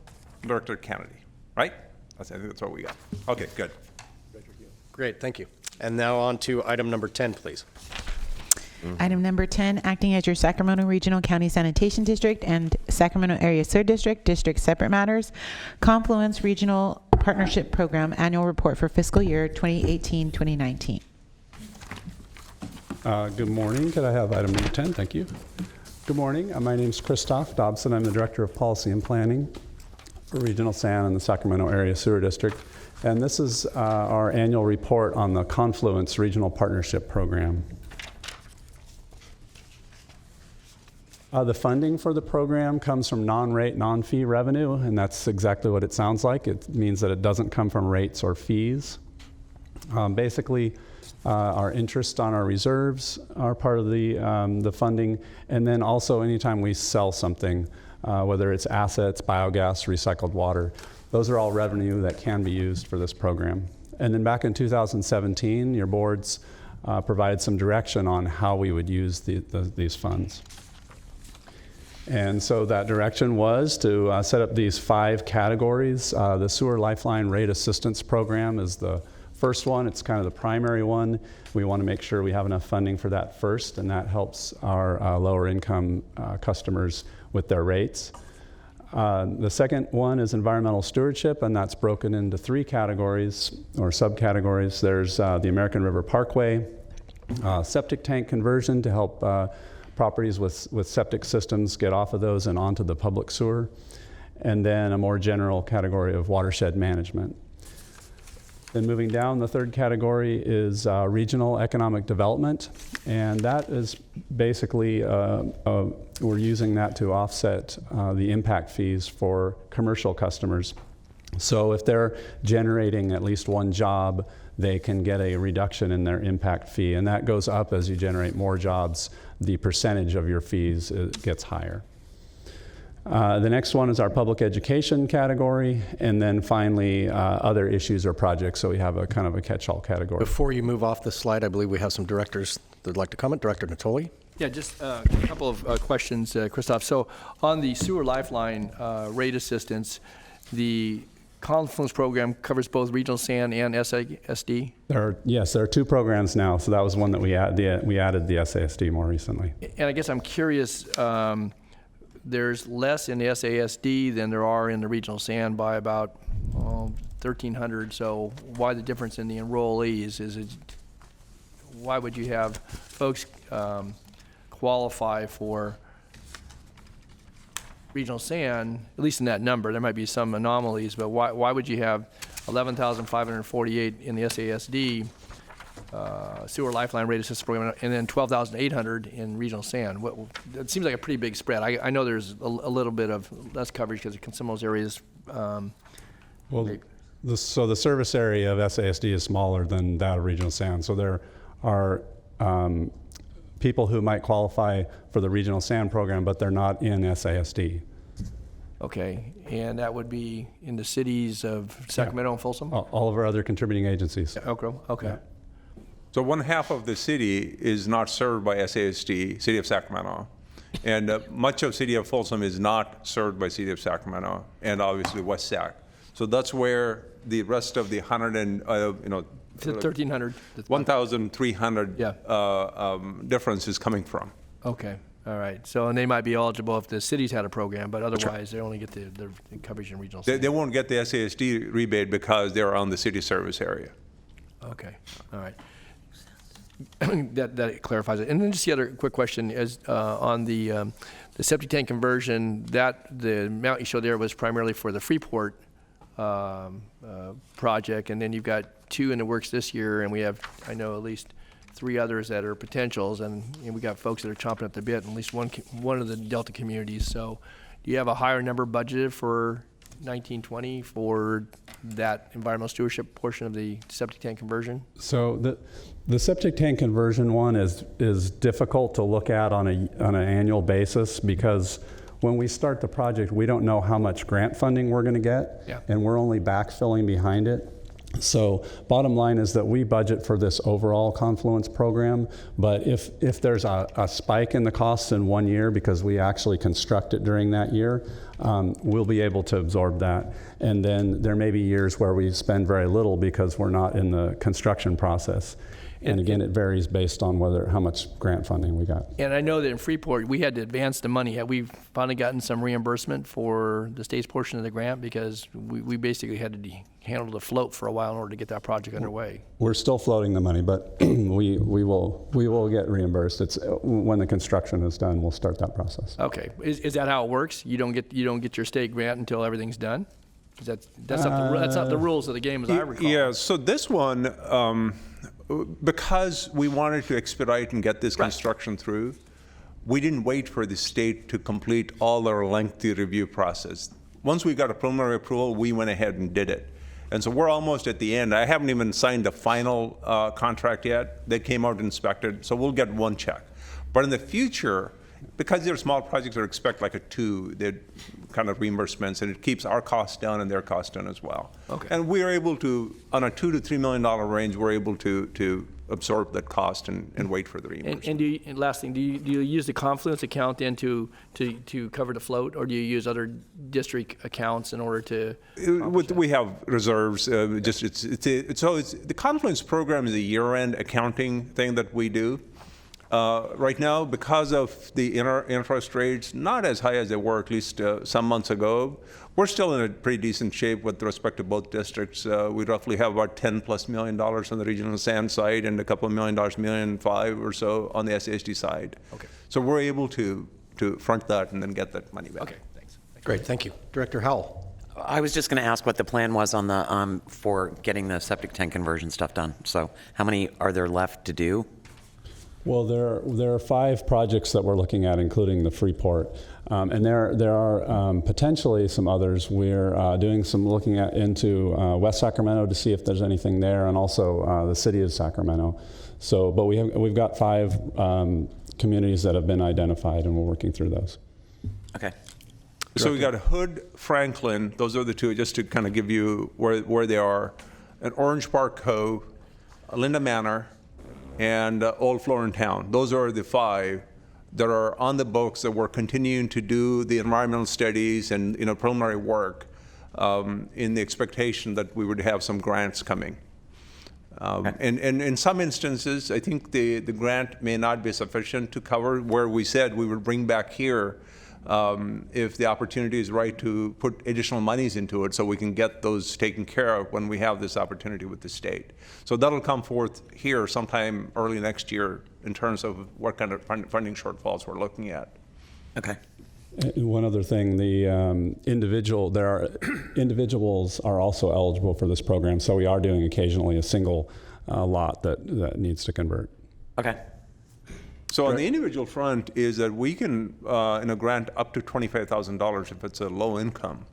Director Kennedy, right? I think that's what we got. Okay, good.
Great, thank you. And now on to item number 10, please.
Item number 10, acting as your Sacramento Regional County Sanitation District and Sacramento Area Sewer District, District Separate Matters, Confluence Regional Partnership Program Annual Report for Fiscal Year 2018-2019.
Good morning. Could I have item number 10? Thank you. Good morning. My name is Christoph Dobson. I'm the Director of Policy and Planning for Regional San and the Sacramento Area Sewer District. And this is our annual report on the Confluence Regional Partnership Program. The funding for the program comes from non-rate, non-fee revenue, and that's exactly what it sounds like. It means that it doesn't come from rates or fees. Basically, Our interest on our reserves are part of the funding. And then also anytime we sell something, whether it's assets, biogas, recycled water, those are all revenue that can be used for this program. And then back in 2017, your boards provided some direction on how we would use these funds. And so that direction was to set up these 5 categories. The Sewer Lifeline Rate Assistance Program is the first one. It's kind of the primary one. We want to make sure we have enough funding for that first, and that helps our lower income customers with their rates. The second one is environmental stewardship, and that's broken into 3 categories or subcategories. There's the American River Parkway, septic tank conversion to help properties with septic systems get off of those and onto the public sewer, and then a more general category of watershed management. Then moving down, the third category is regional economic development, and that is basically, we're using that to offset the impact fees for commercial customers. So if they're generating at least 1 job, they can get a reduction in their impact fee, and that goes up as you generate more jobs. The percentage of your fees gets higher. The next one is our public education category, and then finally other issues or projects, so we have a kind of a catch-all category.
Before you move off the slide, I believe we have some directors that would like to comment. Director Natoli?
Yeah, just a couple of questions, Christoph. So on the Sewer Lifeline rate assistance, the Confluence program covers both regional SAN and SASD?
Yes, there are 2 programs now, so that was one that we added the SASD more recently.
And I guess I'm curious, there's less in the SASD than there are in the regional SAN by about 1,300. So why the difference in the enrollees? Why would you have folks qualify for regional SAN, at least in that number? There might be some anomalies, but why would you have 11,548 in the SASD Sewer Lifeline Rate Assistance Program, and then 12,800 in regional SAN? It seems like a pretty big spread. I know there's a little bit of less coverage because some of those areas.
So the service area of SASD is smaller than that of regional SAN. So there are people who might qualify for the regional SAN program, but they're not in SASD.
Okay, and that would be in the cities of Sacramento and Folsom?
All of our other contributing agencies.
Okay.
Yeah.
So 1/2 of the city is not served by SASD, City of Sacramento. And much of City of Folsom is not served by City of Sacramento, and obviously West Sac. So that's where the rest of the
1,300.
1,300 difference is coming from.
Okay, all right. So, and they might be eligible if the cities had a program, but otherwise they only get the coverage in regional.
They won't get the SASD rebate because they're on the city service area.
Okay, all right. That clarifies it. And then just the other quick question is on the septic tank conversion. That the amount you showed there was primarily for the Freeport project, and then you've got 2 in the works this year, and we have, I know, at least 3 others that are potentials, and we got folks that are chomping at the bit, at least one of the Delta communities. So do you have a higher number budgeted for 1920 for that environmental stewardship portion of the septic tank conversion?
So the septic tank conversion one is difficult to look at on an annual basis, because when we start the project, we don't know how much grant funding we're going to get, and we're only backfilling behind it. So bottom line is that we budget for this overall Confluence program, but if there's a spike in the costs in one year because we actually construct it during that year, we'll be able to absorb that. And then there may be years where we spend very little because we're not in the construction process. And again, it varies based on how much grant funding we got.
And I know that in Freeport, we had to advance the money. Have we finally gotten some reimbursement for the state's portion of the grant? Because we basically had to handle the float for a while in order to get that project underway.
We're still floating the money, but we will get reimbursed. It's when the construction is done, we'll start that process.
Okay, is that how it works? You don't get your state grant until everything's done? That's not the rules of the game, as I recall.
Yeah. So this one. Because we wanted to expedite and get this construction through, we didn't wait for the state to complete all their lengthy review process. Once we got a preliminary approval, we went ahead and did it. And so we're almost at the end. I haven't even signed the final contract yet. They came out and inspected, so we'll get one check. But in the future, because they're small projects, they expect like a 2, they're kind of reimbursements, and it keeps our costs down and their costs down as well.
Okay.
And we are able to, on a $2 to $3 million range, we're able to absorb that cost and wait for the reimbursement.
And last thing, do you use the Confluence account then to cover the float, or do you use other district accounts in order to?
We have reserves. The Confluence program is a year-end accounting thing that we do. Right now, because of the interest rates, not as high as they were at least some months ago, we're still in a pretty decent shape with respect to both districts. We roughly have about $10+ million on the regional sand side and a couple of $1 million, $1.5 million or so on the SASD side.
Okay.
So we're able to front that and then get that money back.
Okay, thanks.
Great, thank you. Director Howell.
I was just going to ask what the plan was on the for getting the septic tank conversion stuff done. So how many are there left to do?
Well, there are 5 projects that we're looking at, including the Freeport, and there are potentially some others. We're doing some looking into West Sacramento to see if there's anything there, and also the city of Sacramento. So, but we've got 5 communities that have been identified, and we're working through those.
Okay.
So we got Hood, Franklin. Those are the 2, just to kind of give you where they are. And Orange Park Cove, Linda Manor, and Old Florin Town. Those are the 5 that are on the books that we're continuing to do the environmental studies and preliminary work in the expectation that we would have some grants coming. And in some instances, I think the grant may not be sufficient to cover where we said we would bring back here if the opportunity is right to put additional monies into it so we can get those taken care of when we have this opportunity with the state. So that'll come forth here sometime early next year in terms of what kind of funding shortfalls we're looking at.
Okay.
One other thing, individuals are also eligible for this program, so we are doing occasionally a single lot that needs to convert.
Okay.
So on the individual front is that we can grant up to $25,000 if it's a low income.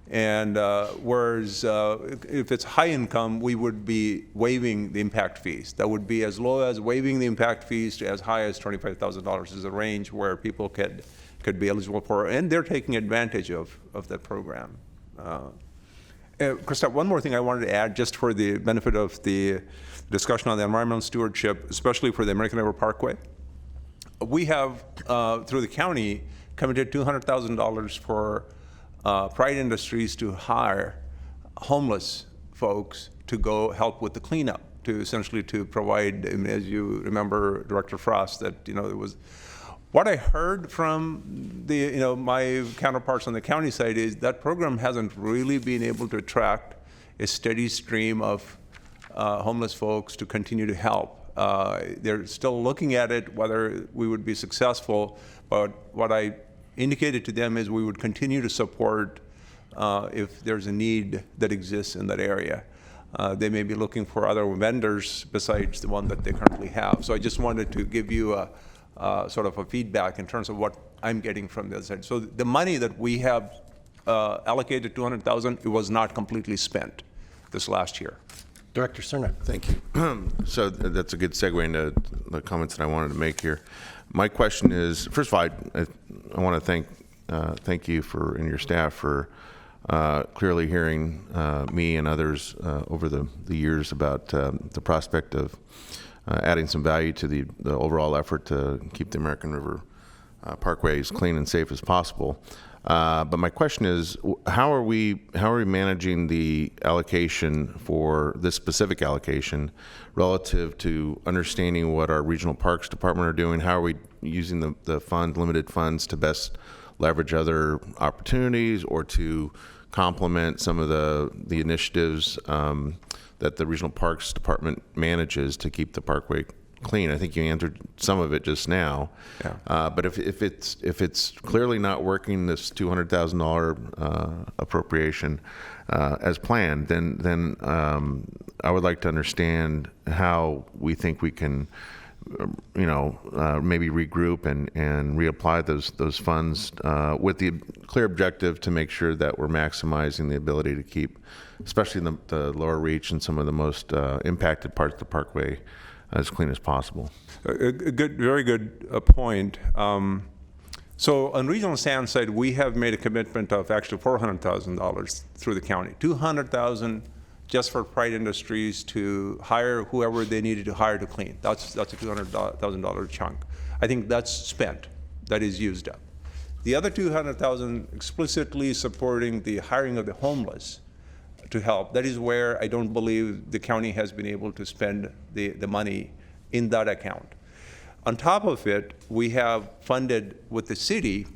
And whereas if it's high income, we would be waiving the impact fees. That would be as low as waiving the impact fees to as high as $25,000 is a range where people could be eligible for, and they're taking advantage of that program. Christoph, one more thing I wanted to add just for the benefit of the discussion on the environmental stewardship, especially for the American River Parkway. We have, through the county, committed $200,000 for Pride Industries to hire homeless folks to go help with the cleanup, to essentially to provide, as you remember, Director Frost, that it was. What I heard from my counterparts on the county side is that program hasn't really been able to attract a steady stream of homeless folks to continue to help. They're still looking at it, whether we would be successful, but what I indicated to them is we would continue to support if there's a need that exists in that area. They may be looking for other vendors besides the one that they currently have. So I just wanted to give you a sort of a feedback in terms of what I'm getting from the other side. So the money that we have allocated, $200,000, it was not completely spent this last year.
Director Cernak.
Thank you. So that's a good segue into the comments that I wanted to make here. My question is, first of all, I want to thank you and your staff for clearly hearing me and others over the years about the prospect of adding some value to the overall effort to keep the American River Parkway as clean and safe as possible. But my question is, how are we managing the allocation for this specific allocation relative to understanding what our regional parks department are doing? How are we using the limited funds to best leverage other opportunities or to complement some of the initiatives that the regional parks department manages to keep the parkway clean? I think you answered some of it just now. Yeah. But if it's clearly not working, this $200,000 appropriation as planned, then I would like to understand how we think we can maybe regroup and reapply those funds with the clear objective to make sure that we're maximizing the ability to keep, especially the lower reach and some of the most impacted parts of the Parkway, as clean as possible.
Very good point. So on regional sand side, we have made a commitment of actually $400,000 through the county, $200,000 just for Pride Industries to hire whoever they needed to hire to clean. That's a $200,000 chunk. I think that's spent, that is used up. The other $200,000 explicitly supporting the hiring of the homeless to help. That is where I don't believe the county has been able to spend the money in that account. On top of it, we have funded with the city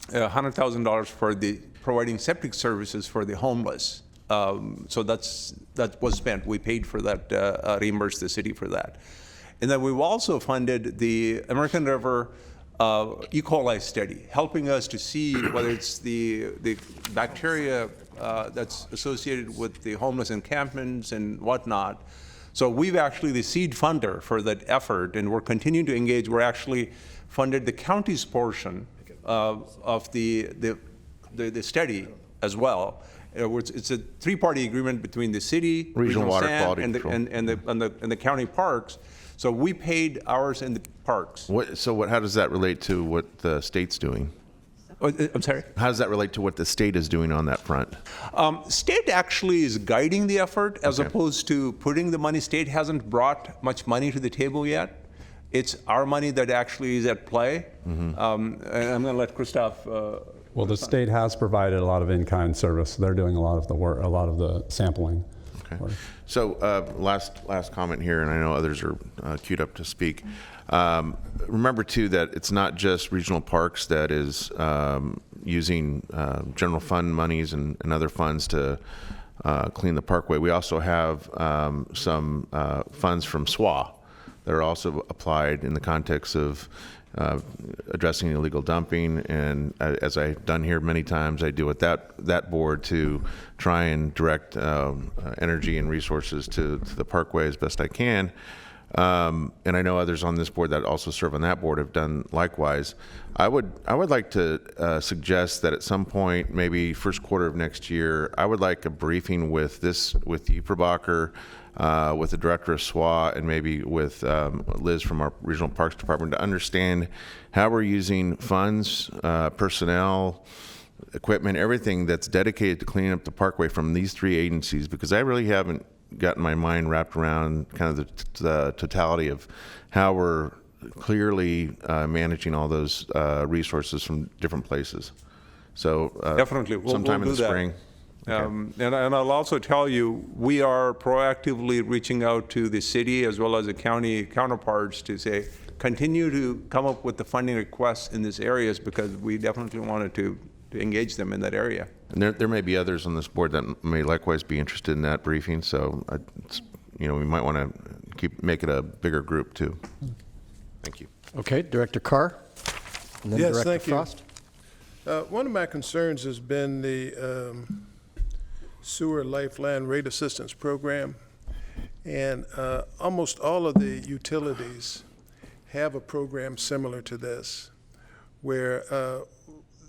$100,000 for the providing septic services for the homeless. So that was spent. We paid for that, reimbursed the city for that. And then we've also funded the American River E. coli study, helping us to see whether it's the bacteria that's associated with the homeless encampments and whatnot. So we've actually the seed funder for that effort, and we're continuing to engage. We're actually funded the county's portion of the study as well. It's a three-party agreement between the city,
Regional Water
Sand,
Quality
and the county parks. So we paid ours in the parks.
How does that relate to what the state's doing?
I'm sorry?
How does that relate to what the state is doing on that front?
State actually is guiding the effort as opposed to putting the money. State hasn't brought much money to the table yet. It's our money that actually is at play. And I'm going to let Christoph.
Well, the state has provided a lot of in-kind service. They're doing a lot of the work, a lot of the sampling.
Okay. So last comment here, and I know others are queued up to speak. Remember too that it's not just regional parks that is using general fund monies and other funds to clean the Parkway. We also have some funds from SWA that are also applied in the context of addressing illegal dumping, and as I've done here many times, I do with that board to try and direct energy and resources to the Parkway as best I can. And I know others on this board that also serve on that board have done likewise. I would like to suggest that at some point, maybe first quarter of next year, I would like a briefing with Eberbacher, with the director of SWA, and maybe with Liz from our Regional Parks Department to understand how we're using funds, personnel, equipment, everything that's dedicated to cleaning up the Parkway from these three agencies, because I really haven't gotten my mind wrapped around kind of the totality of how we're clearly managing all those resources from different places. So
definitely,
sometime
we'll
in the spring.
Okay. And I'll also tell you, we are proactively reaching out to the city as well as the county counterparts to say, continue to come up with the funding requests in these areas, because we definitely wanted to engage them in that area.
And there may be others on this board that may likewise be interested in that briefing, so we might want to make it a bigger group too. Thank you.
Okay, Director Carr, and then
Yes,
Director
thank you.
Frost.
One of my concerns has been the Sewer Lifeline Rate Assistance Program, and almost all of the utilities have a program similar to this, where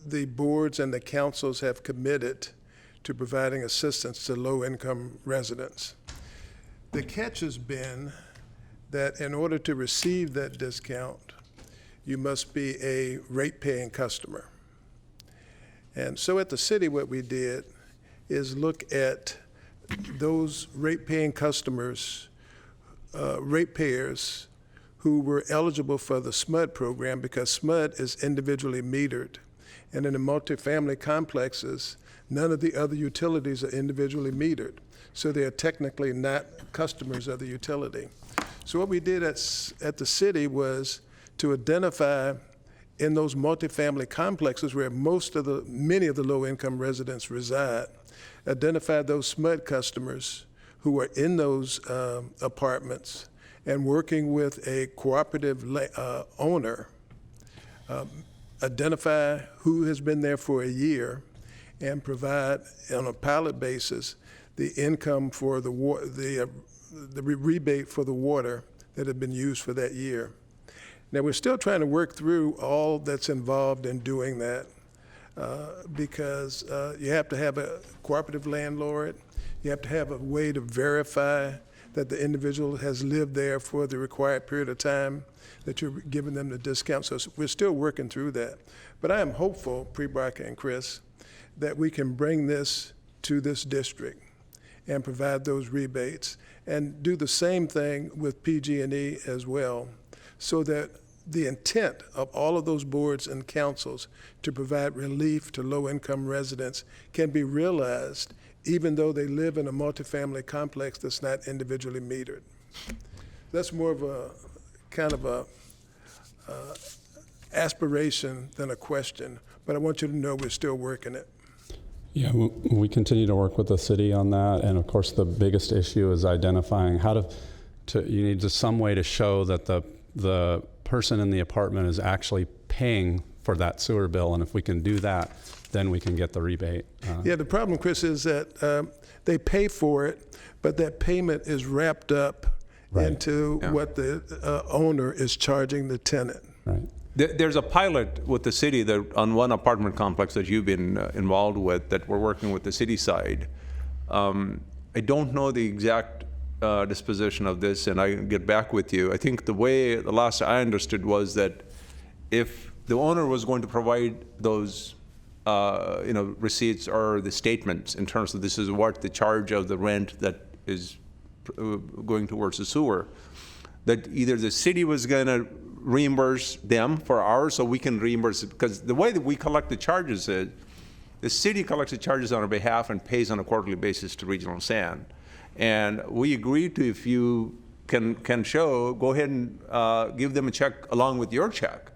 the boards and the councils have committed to providing assistance to low-income residents. The catch has been that in order to receive that discount, you must be a rate-paying customer. And so at the city, what we did is look at those rate-paying customers, ratepayers who were eligible for the SMUD program, because SMUD is individually metered. And in the multifamily complexes, none of the other utilities are individually metered. So they are technically not customers of the utility. So what we did at the city was to identify in those multifamily complexes where many of the low-income residents reside, identify those SMUD customers who are in those apartments, and working with a cooperative owner, identify who has been there for a year, and provide on a pilot basis the income for the rebate for the water that have been used for that year. Now, we're still trying to work through all that's involved in doing that because you have to have a cooperative landlord. You have to have a way to verify that the individual has lived there for the required period of time that you're giving them the discount. So we're still working through that. But I am hopeful, Pre-Brocker and Chris, that we can bring this to this district and provide those rebates and do the same thing with PG&E as well, so that the intent of all of those boards and councils to provide relief to low-income residents can be realized even though they live in a multifamily complex that's not individually metered. That's more of a kind of a aspiration than a question, but I want you to know we're still working it.
Yeah, we continue to work with the city on that, and of course the biggest issue is identifying how to you need some way to show that the person in the apartment is actually paying for that sewer bill, and if we can do that, then we can get the rebate.
Yeah, the problem, Chris, is that they pay for it, but that payment is wrapped up into what the owner is charging the tenant.
Right.
There's a pilot with the city that on one apartment complex that you've been involved with that we're working with the city side. I don't know the exact disposition of this, and I can get back with you. I think the last I understood was that if the owner was going to provide those receipts or the statements in terms of this is what the charge of the rent that is going towards the sewer, that either the city was going to reimburse them for ours so we can reimburse it, because the way that we collect the charges is the city collects the charges on our behalf and pays on a quarterly basis to Regional Sand. And we agreed to, if you can show, go ahead and give them a check along with your check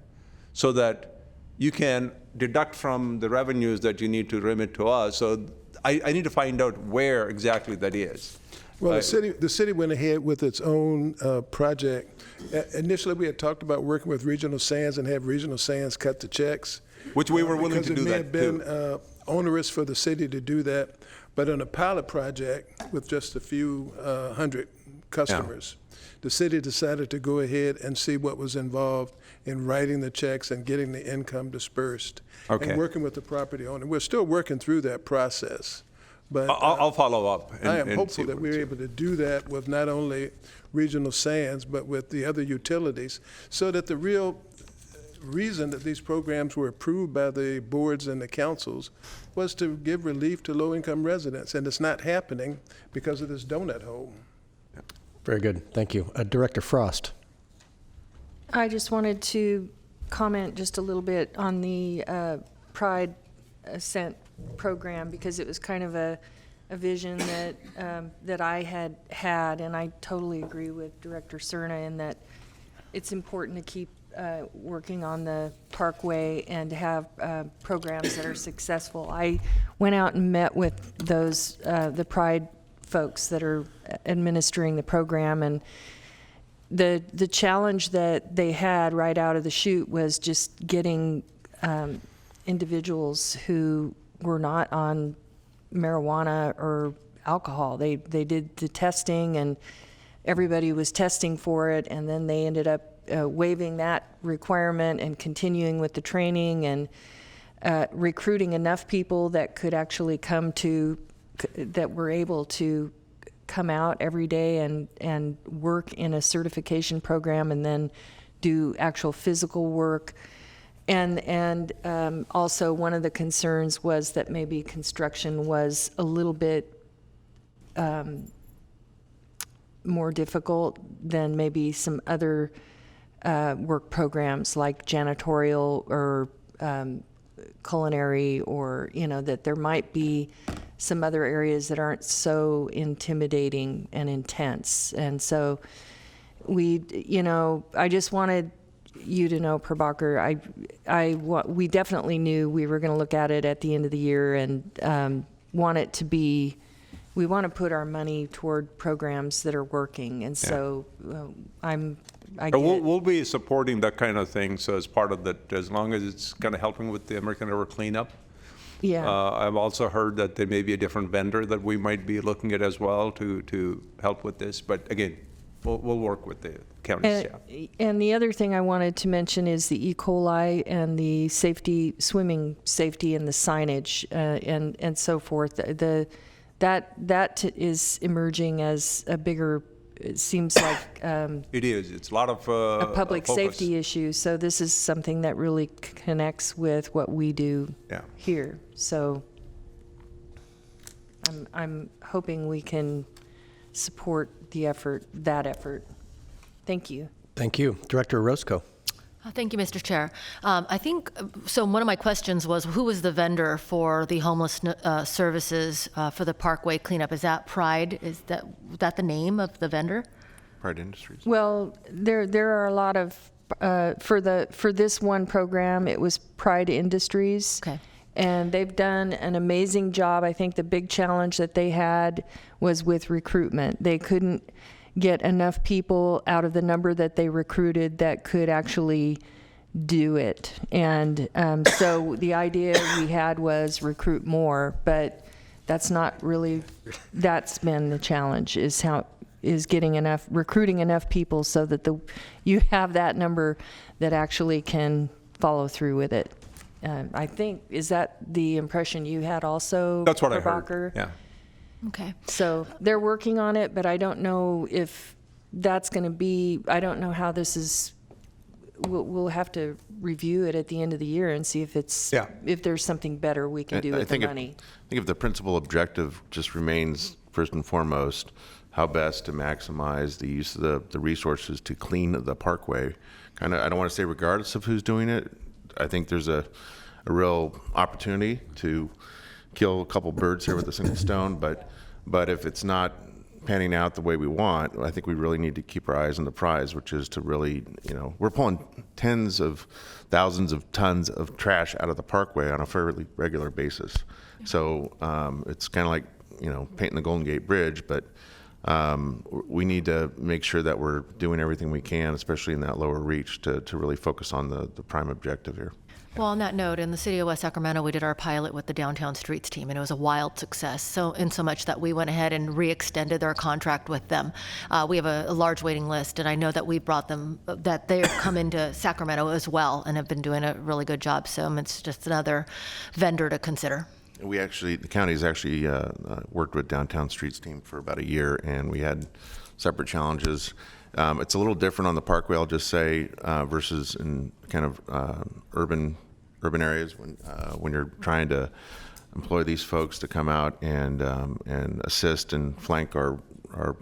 so that you can deduct from the revenues that you need to remit to us. So I need to find out where exactly that is.
Well, the city went ahead with its own project. Initially, we had talked about working with Regional Sands and have Regional Sands cut the checks.
Which we were willing to do that,
because it may have been onerous for the city to do that. But on a pilot project with just a few hundred customers, the city decided to go ahead and see what was involved in writing the checks and getting the income dispersed and working with the property owner. We're still working through that process. But
I'll follow up.
I am hopeful that we're able to do that with not only Regional Sands, but with the other utilities, so that the real reason that these programs were approved by the boards and the councils was to give relief to low-income residents, and it's not happening because of this donut hole.
Very good. Thank you. Director Frost.
I just wanted to comment just a little bit on the Pride Ascent program, because it was kind of a vision that I had, and I totally agree with Director Cerna in that it's important to keep working on the Parkway and to have programs that are successful. I went out and met with those the Pride folks that are administering the program, and the challenge that they had right out of the chute was just getting individuals who were not on marijuana or alcohol. They did the testing, and everybody was testing for it, and then they ended up waiving that requirement and continuing with the training and recruiting enough people that could actually that were able to come out every day and work in a certification program and then do actual physical work. And also one of the concerns was that maybe construction was a little bit more difficult than maybe some other work programs like janitorial or culinary, or, that there might be some other areas that aren't so intimidating and intense. And so we just wanted you to know, Prabhakar, we definitely knew we were going to look at it at the end of the year and we want to put our money toward programs that are working. And so
We'll be supporting that kind of thing, so as part of that, as long as it's kind of helping with the American River cleanup.
Yeah.
I've also heard that there may be a different vendor that we might be looking at as well to help with this. But again, we'll work with the county staff.
And the other thing I wanted to mention is the E. coli and the safety, swimming safety and the signage and so forth. That is emerging as a bigger, it seems like
It is. It's a lot of
a public
focus.
safety issue. So this is something that really connects with what we do here. So I'm hoping we can support that effort. Thank you.
Thank you. Director Roscoe.
Thank you, Mr. Chair. I think, so one of my questions was, who was the vendor for the homeless services for the Parkway cleanup? Is that Pride? Is that the name of the vendor?
Pride Industries.
Well, there are a lot of, for this one program, it was Pride Industries.
Okay.
And they've done an amazing job. I think the big challenge that they had was with recruitment. They couldn't get enough people out of the number that they recruited that could actually do it. And so the idea we had was recruit more, but that's not really, that's been the challenge, is getting enough, recruiting enough people so that you have that number that actually can follow through with it. I think, is that the impression you had also?
That's what I
Prabhakar?
heard. Yeah.
Okay.
So they're working on it, but I don't know if that's going to be, I don't know how this is, we'll have to review it at the end of the year and see if it's, if there's something better we can do with the money.
I think if the principal objective just remains, first and foremost, how best to maximize the use of the resources to clean the Parkway. I don't want to say regardless of who's doing it. I think there's a real opportunity to kill a couple birds here with a single stone, but if it's not panning out the way we want, I think we really need to keep our eyes on the prize, which is to really, we're pulling tens of thousands of tons of trash out of the Parkway on a fairly regular basis. So it's kind of like, painting the Golden Gate Bridge, but we need to make sure that we're doing everything we can, especially in that lower reach, to really focus on the prime objective here.
Well, on that note, in the city of West Sacramento, we did our pilot with the Downtown Streets team, and it was a wild success. So much that we went ahead and re-extended their contract with them. We have a large waiting list, and I know that we brought them, that they have come into Sacramento as well and have been doing a really good job. So it's just another vendor to consider.
The county's actually worked with Downtown Streets team for about a year, and we had separate challenges. It's a little different on the Parkway, I'll just say, versus in kind of urban areas when you're trying to employ these folks to come out and assist and flank our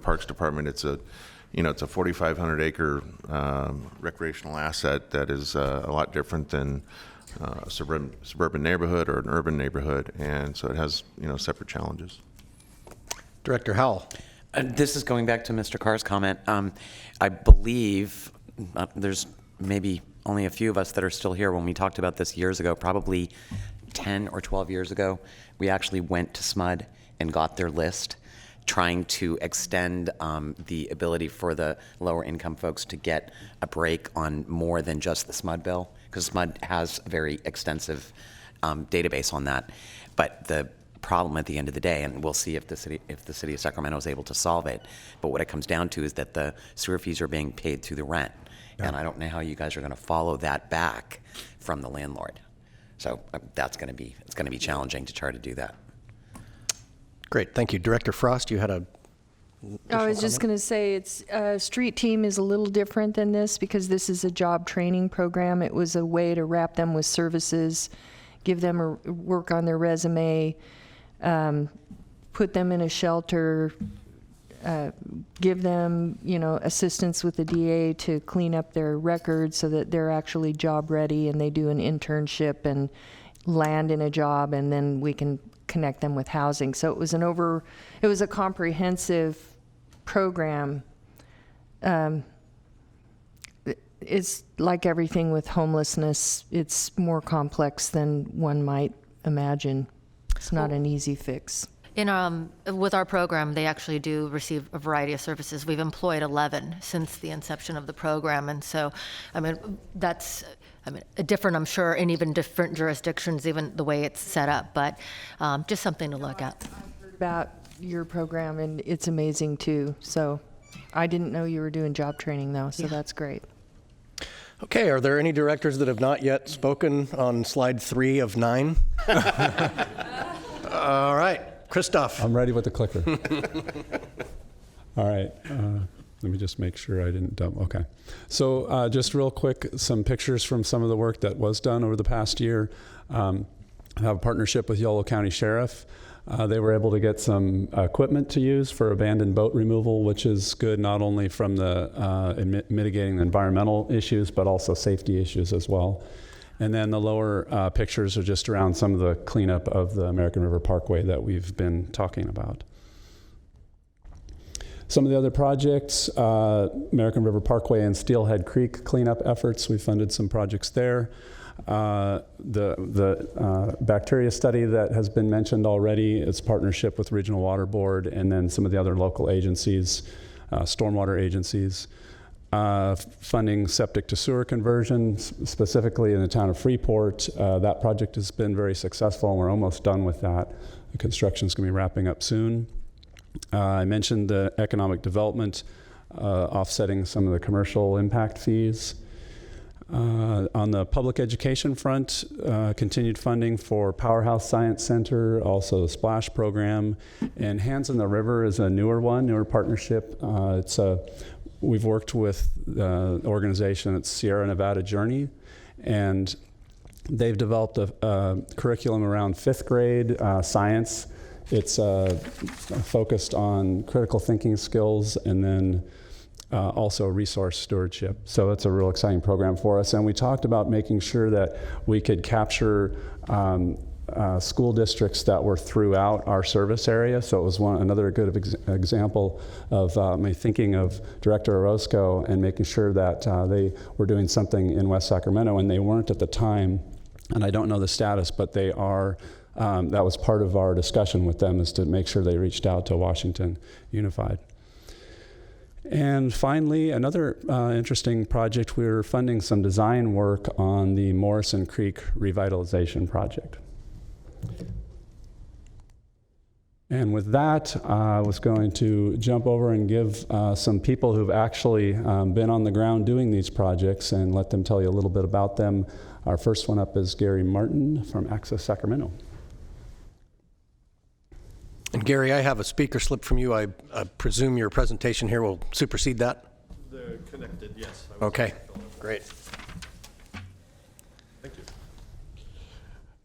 Parks Department. It's a 4,500 acre recreational asset that is a lot different than a suburban neighborhood or an urban neighborhood, and so it has separate challenges.
Director Howell.
This is going back to Mr. Carr's comment. I believe there's maybe only a few of us that are still here. When we talked about this years ago, probably 10 or 12 years ago, we actually went to SMUD and got their list, trying to extend the ability for the lower income folks to get a break on more than just the SMUD bill, because SMUD has a very extensive database on that. But the problem at the end of the day, and we'll see if the city of Sacramento is able to solve it, but what it comes down to is that the sewer fees are being paid through the rent. Yeah. And I don't know how you guys are going to follow that back from the landlord. So it's going to be challenging to try to do that.
Great, thank you. Director Frost, you had a
I was just going to say, it's street team is a little different than this because this is a job training program. It was a way to wrap them with services, give them a work on their resume, put them in a shelter, give them, assistance with the DA to clean up their records so that they're actually job ready, and they do an internship and land in a job, and then we can connect them with housing. So it was a comprehensive program. It's like everything with homelessness, it's more complex than one might imagine. It's not an easy fix.
With our program, they actually do receive a variety of services. We've employed 11 since the inception of the program, and so, that's different, I'm sure, in even different jurisdictions, even the way it's set up, but just something to look at.
I've heard about your program, and it's amazing too, so I didn't know you were doing job training, though, so that's great.
Okay, are there any directors that have not yet spoken on slide 3 of 9? All right, Christoph.
I'm ready with the clicker. All right. Let me just make sure I didn't dump. Okay. So just real quick, some pictures from some of the work that was done over the past year. I have a partnership with Yolo County Sheriff. They were able to get some equipment to use for abandoned boat removal, which is good not only from the mitigating the environmental issues, but also safety issues as well. And then the lower pictures are just around some of the cleanup of the American River Parkway that we've been talking about. Some of the other projects, American River Parkway and Steelhead Creek cleanup efforts, we funded some projects there. The bacteria study that has been mentioned already, it's partnership with Regional Water Board and then some of the other local agencies, stormwater agencies. Funding septic to sewer conversion, specifically in the town of Freeport. That project has been very successful and we're almost done with that. The construction's going to be wrapping up soon. I mentioned the economic development, offsetting some of the commercial impact fees. On the public education front, continued funding for Powerhouse Science Center, also the SPLASH program, and Hands in the River is a newer partnership. We've worked with the organization at Sierra Nevada Journey, and they've developed a curriculum around 5th grade science. It's focused on critical thinking skills and then also resource stewardship. So it's a real exciting program for us. And we talked about making sure that we could capture school districts that were throughout our service area. So it was another good example of my thinking of Director Orozco and making sure that they were doing something in West Sacramento, and they weren't at the time. And I don't know the status, but they are. That was part of our discussion with them, is to make sure they reached out to Washington Unified. And finally, another interesting project, we're funding some design work on the Morrison Creek Revitalization project. And with that, I was going to jump over and give some people who've actually been on the ground doing these projects and let them tell you a little bit about them. Our first one up is Gary Martin from Access Sacramento.
And Gary, I have a speaker slip from you. I presume your presentation here will supersede that?
They're connected, yes.
Okay, great.
Thank you.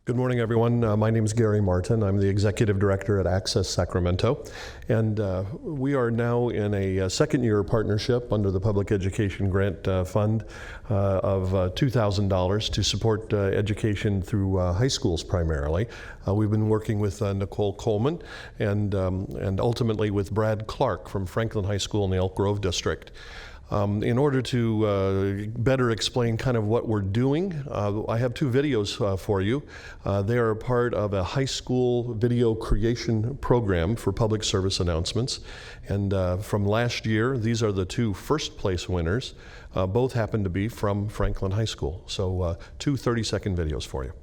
Good morning, everyone. My name is Gary Martin. I'm the Executive Director at Access Sacramento. And we are now in a second-year partnership under the Public Education Grant Fund of $2,000 to support education through high schools primarily. We've been working with Nicole Coleman and ultimately with Brad Clark from Franklin High School in the Elk Grove District. In order to better explain kind of what we're doing, I have 2 videos for you. They are part of a high school video creation program for public service announcements. And from last year, these are the 2 first place winners. Both happen to be from Franklin High School. So 2 30-second videos for you.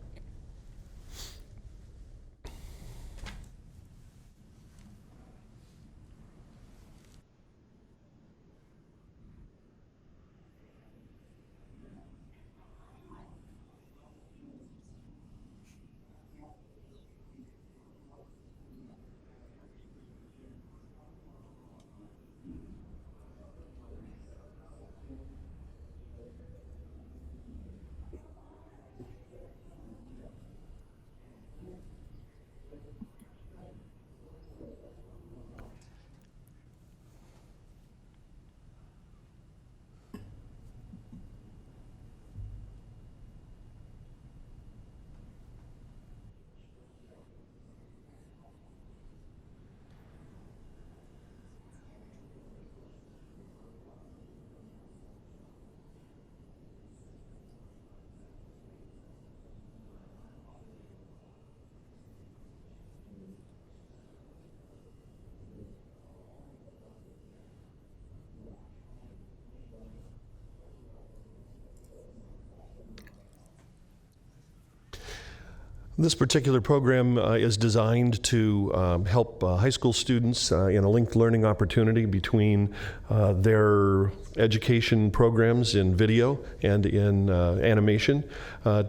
This particular program is designed to help high school students in a linked learning opportunity between their education programs in video and in animation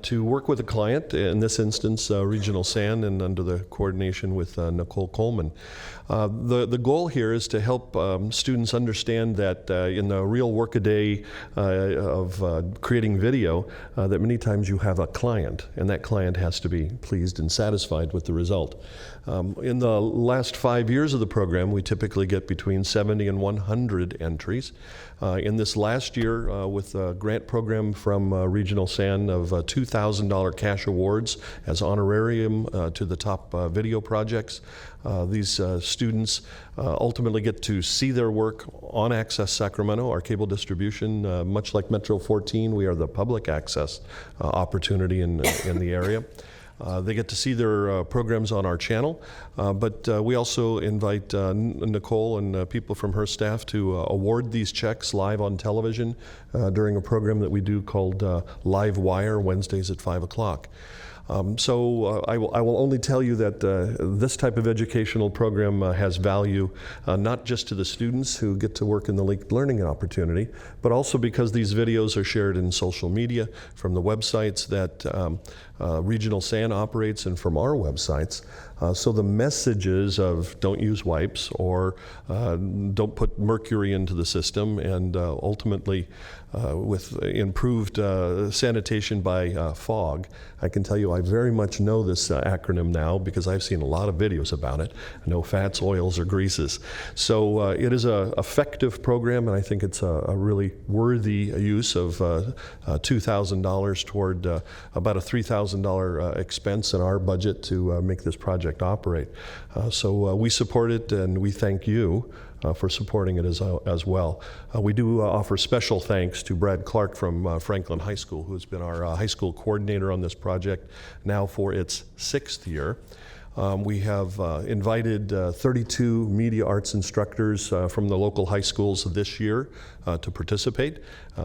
to work with a client, in this instance Regional SAN, and under the coordination with Nicole Coleman. The goal here is to help students understand that in the real workaday of creating video, that many times you have a client, and that client has to be pleased and satisfied with the result. In the last 5 years of the program, we typically get between 70 and 100 entries. In this last year, with a grant program from Regional SAN of $2,000 cash awards as honorarium to the top video projects, these students ultimately get to see their work on Access Sacramento, our cable distribution. Much like Metro 14, we are the public access opportunity in the area. They get to see their programs on our channel, but we also invite Nicole and people from her staff to award these checks live on television during a program that we do called Live Wire, Wednesdays at 5 o'clock. So I will only tell you that this type of educational program has value not just to the students who get to work in the linked learning opportunity, but also because these videos are shared in social media from the websites that Regional SAN operates and from our websites. So the messages of don't use wipes or don't put mercury into the system, and ultimately with improved sanitation by fog. I can tell you I very much know this acronym now because I've seen a lot of videos about it. No fats, oils, or greases. So it is an effective program, and I think it's a really worthy use of $2,000 toward about a $3,000 expense in our budget to make this project operate. So we support it, and we thank you for supporting it as well. We do offer special thanks to Brad Clark from Franklin High School, who's been our high school coordinator on this project now for its 6th year. We have invited 32 media arts instructors from the local high schools this year to participate.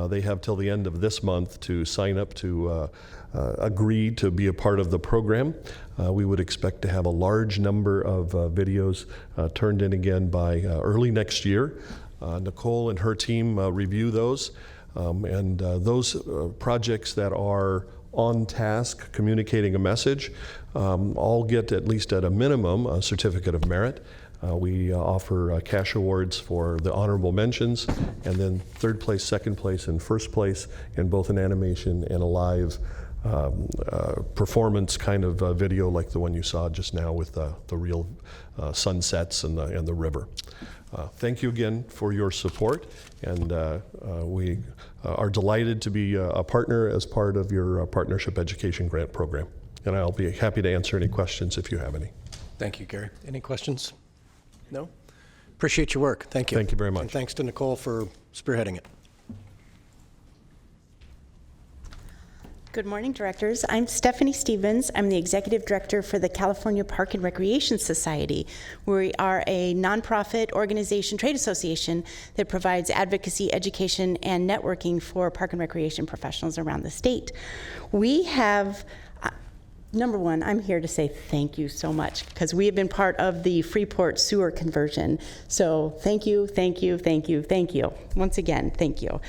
They have till the end of this month to sign up to agree to be a part of the program. We would expect to have a large number of videos turned in again by early next year. Nicole and her team review those, and those projects that are on task, communicating a message, all get, at least at a minimum, a certificate of merit. We offer cash awards for the honorable mentions, and then 3rd place, 2nd place, and 1st place in both an animation and a live performance kind of video like the one you saw just now with the real sunsets and the river. Thank you again for your support, and we are delighted to be a partner as part of your Partnership Education Grant Program. And I'll be happy to answer any questions if you have any.
Thank you, Gary. Any questions? No? Appreciate your work. Thank you.
Thank you very much.
And thanks to Nicole for spearheading it.
Good morning, directors. I'm Stephanie Stevens. I'm the executive director for the California Park and Recreation Society. We are a nonprofit organization, trade association that provides advocacy, education, and networking for park and recreation professionals around the state. We have number one, I'm here to say thank you so much, because we have been part of the Freeport sewer conversion. So thank you, thank you, thank you, thank you. Once again, thank you.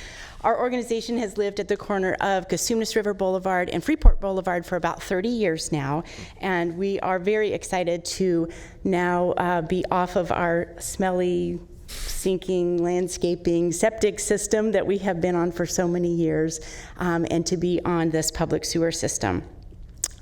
Our organization has lived at the corner of Cosumnes River Boulevard and Freeport Boulevard for about 30 years now, and we are very excited to now be off of our smelly, sinking, landscaping, septic system that we have been on for so many years, and to be on this public sewer system.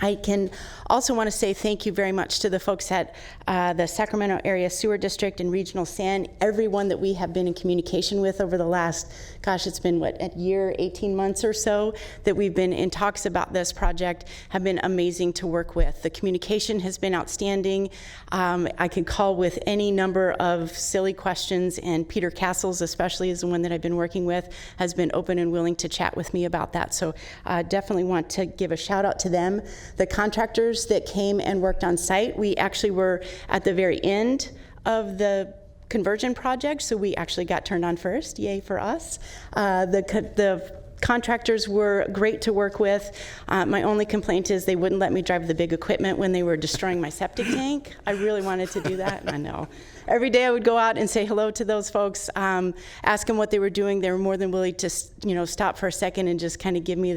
I can also want to say thank you very much to the folks at the Sacramento Area Sewer District and Regional SAN, everyone that we have been in communication with over the last, gosh, it's been what, a year, 18 months or so that we've been in talks about this project, have been amazing to work with. The communication has been outstanding. I can call with any number of silly questions, and Peter Castles especially is the one that I've been working with, has been open and willing to chat with me about that. So definitely want to give a shout out to them. The contractors that came and worked on site, we actually were at the very end of the conversion project, so we actually got turned on first. Yay for us. The contractors were great to work with. My only complaint is they wouldn't let me drive the big equipment when they were destroying my septic tank. I really wanted to do that, I know. Every day I would go out and say hello to those folks, ask them what they were doing. They were more than willing to, stop for a second and just kind of give me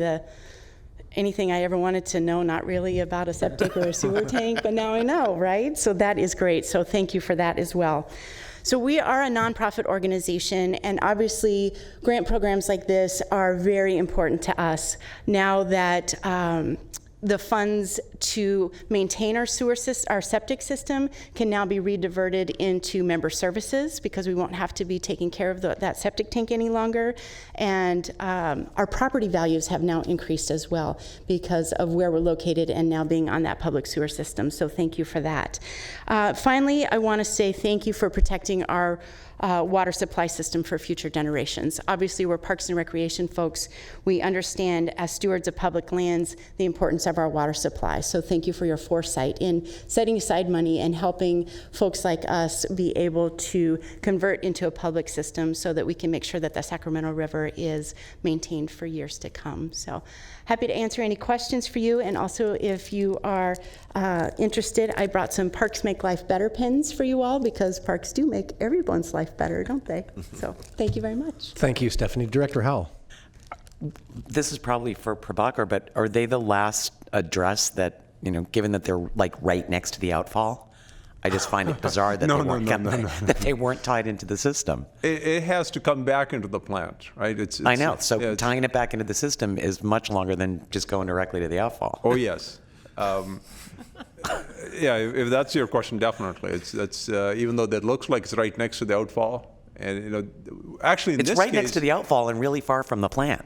anything I ever wanted to know, not really about a septic or a sewer tank, but now I know, right? So that is great. So thank you for that as well. So we are a nonprofit organization, and obviously grant programs like this are very important to us now that the funds to maintain our our septic system can now be rediverted into member services because we won't have to be taking care of that septic tank any longer. And our property values have now increased as well because of where we're located and now being on that public sewer system. So thank you for that. Finally, I want to say thank you for protecting our water supply system for future generations. Obviously, we're Parks and Recreation folks. We understand as stewards of public lands the importance of our water supply. So thank you for your foresight in setting aside money and helping folks like us be able to convert into a public system so that we can make sure that the Sacramento River is maintained for years to come. So happy to answer any questions for you. And also, if you are interested, I brought some Parks Make Life Better pins for you all because parks do make everyone's life better, don't they? So thank you very much.
Thank you, Stephanie. Director Howell.
This is probably for Prabhakar, but are they the last address that, given that they're like right next to the outfall? I just find it bizarre that, that they weren't tied into the system.
It has to come back into the plant, right?
I know. So tying it back into the system is much longer than just going directly to the outfall.
Oh, yes. Yeah, if that's your question, definitely. That's even though that looks like it's right next to the outfall, and actually in
it's
this
right
case,
next to the outfall and really far from the plant.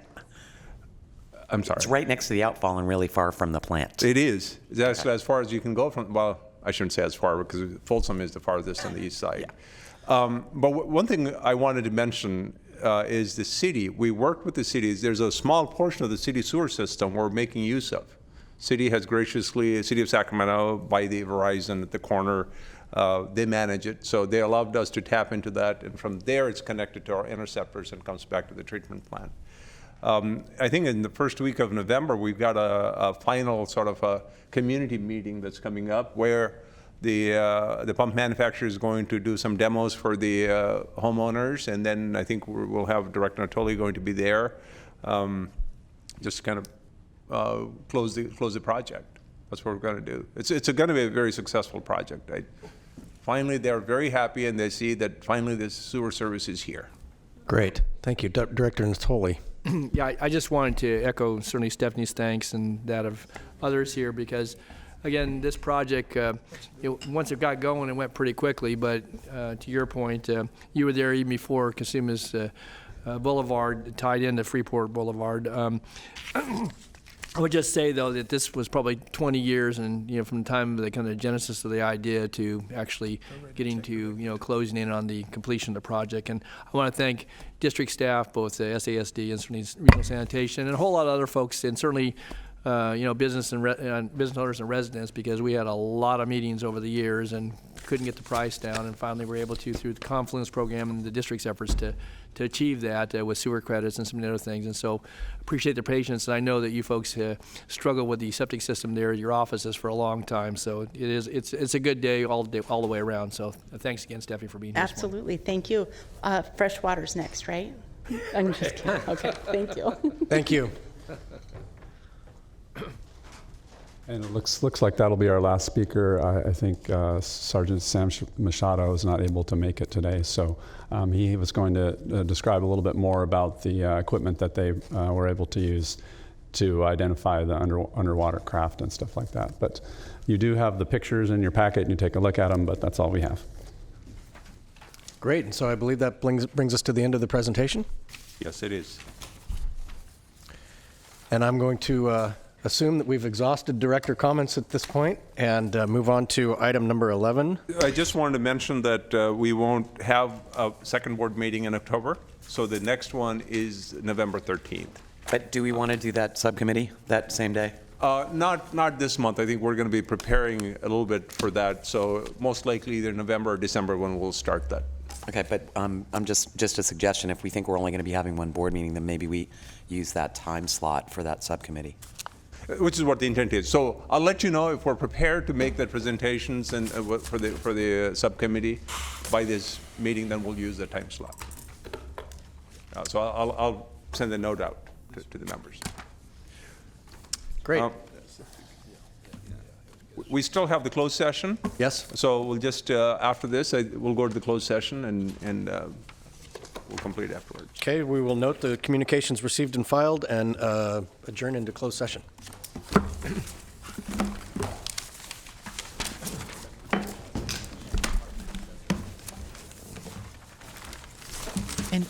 I'm sorry.
It's right next to the outfall and really far from the plant.
It is. That's as far as you can go from. Well, I shouldn't say as far because Folsom is the farthest on the east side. Yeah. But one thing I wanted to mention is the city. We worked with the cities. There's a small portion of the city sewer system we're making use of. City has graciously, City of Sacramento, by the Verizon at the corner, they manage it. So they allowed us to tap into that. And from there, it's connected to our interceptors and comes back to the treatment plant. I think in the first week of November, we've got a final sort of a community meeting that's coming up where the pump manufacturer is going to do some demos for the homeowners. And then I think we'll have Director Natoli going to be there, just kind of close the project. That's what we're going to do. It's going to be a very successful project. Finally, they're very happy, and they see that finally this sewer service is here.
Great. Thank you. Director Natoli.
Yeah, I just wanted to echo certainly Stephanie's thanks and that of others here because, again, this project, once it got going, it went pretty quickly. But to your point, you were there even before Casuma's Boulevard tied into Freeport Boulevard. I would just say, though, that this was probably 20 years, and from the time of the kind of genesis of the idea to actually getting to closing in on the completion of the project. And I want to thank district staff, both the SASD and certainly Regional Sanitation, and a whole lot of other folks, and certainly business owners and residents, because we had a lot of meetings over the years and couldn't get the price down, and finally were able to, through the Confluence program and the district's efforts, to achieve that with sewer credits and some other things. And so appreciate the patience. And I know that you folks struggle with the septic system there at your offices for a long time. So it's a good day all the way around. So thanks again, Stephanie, for being here.
Absolutely. Thank you. Fresh water's next, right? I'm just kidding. Okay. Thank you.
Thank you.
And it looks like that'll be our last speaker. I think Sergeant Sam Machado is not able to make it today, so he was going to describe a little bit more about the equipment that they were able to use to identify the underwater craft and stuff like that. But you do have the pictures in your packet, and you take a look at them, but that's all we have.
Great, and so I believe that brings us to the end of the presentation.
Yes, it is.
And I'm going to assume that we've exhausted director comments at this point and move on to item number 11.
I just wanted to mention that we won't have a second board meeting in October, so the next one is November 13th.
But do we want to do that subcommittee that same day?
Not this month. I think we're going to be preparing a little bit for that, so most likely either November or December when we'll start that.
Okay, but I'm just a suggestion. If we think we're only going to be having one board meeting, then maybe we use that time slot for that subcommittee.
Which is what the intent is. So I'll let you know if we're prepared to make the presentations and for the subcommittee by this meeting, then we'll use the time slot. So I'll send a note out to the members.
Great.
We still have the closed session.
Yes.
So we'll just, after this, we'll go to the closed session and we'll complete afterwards.
Okay, we will note the communications received and filed and adjourn into closed session.
And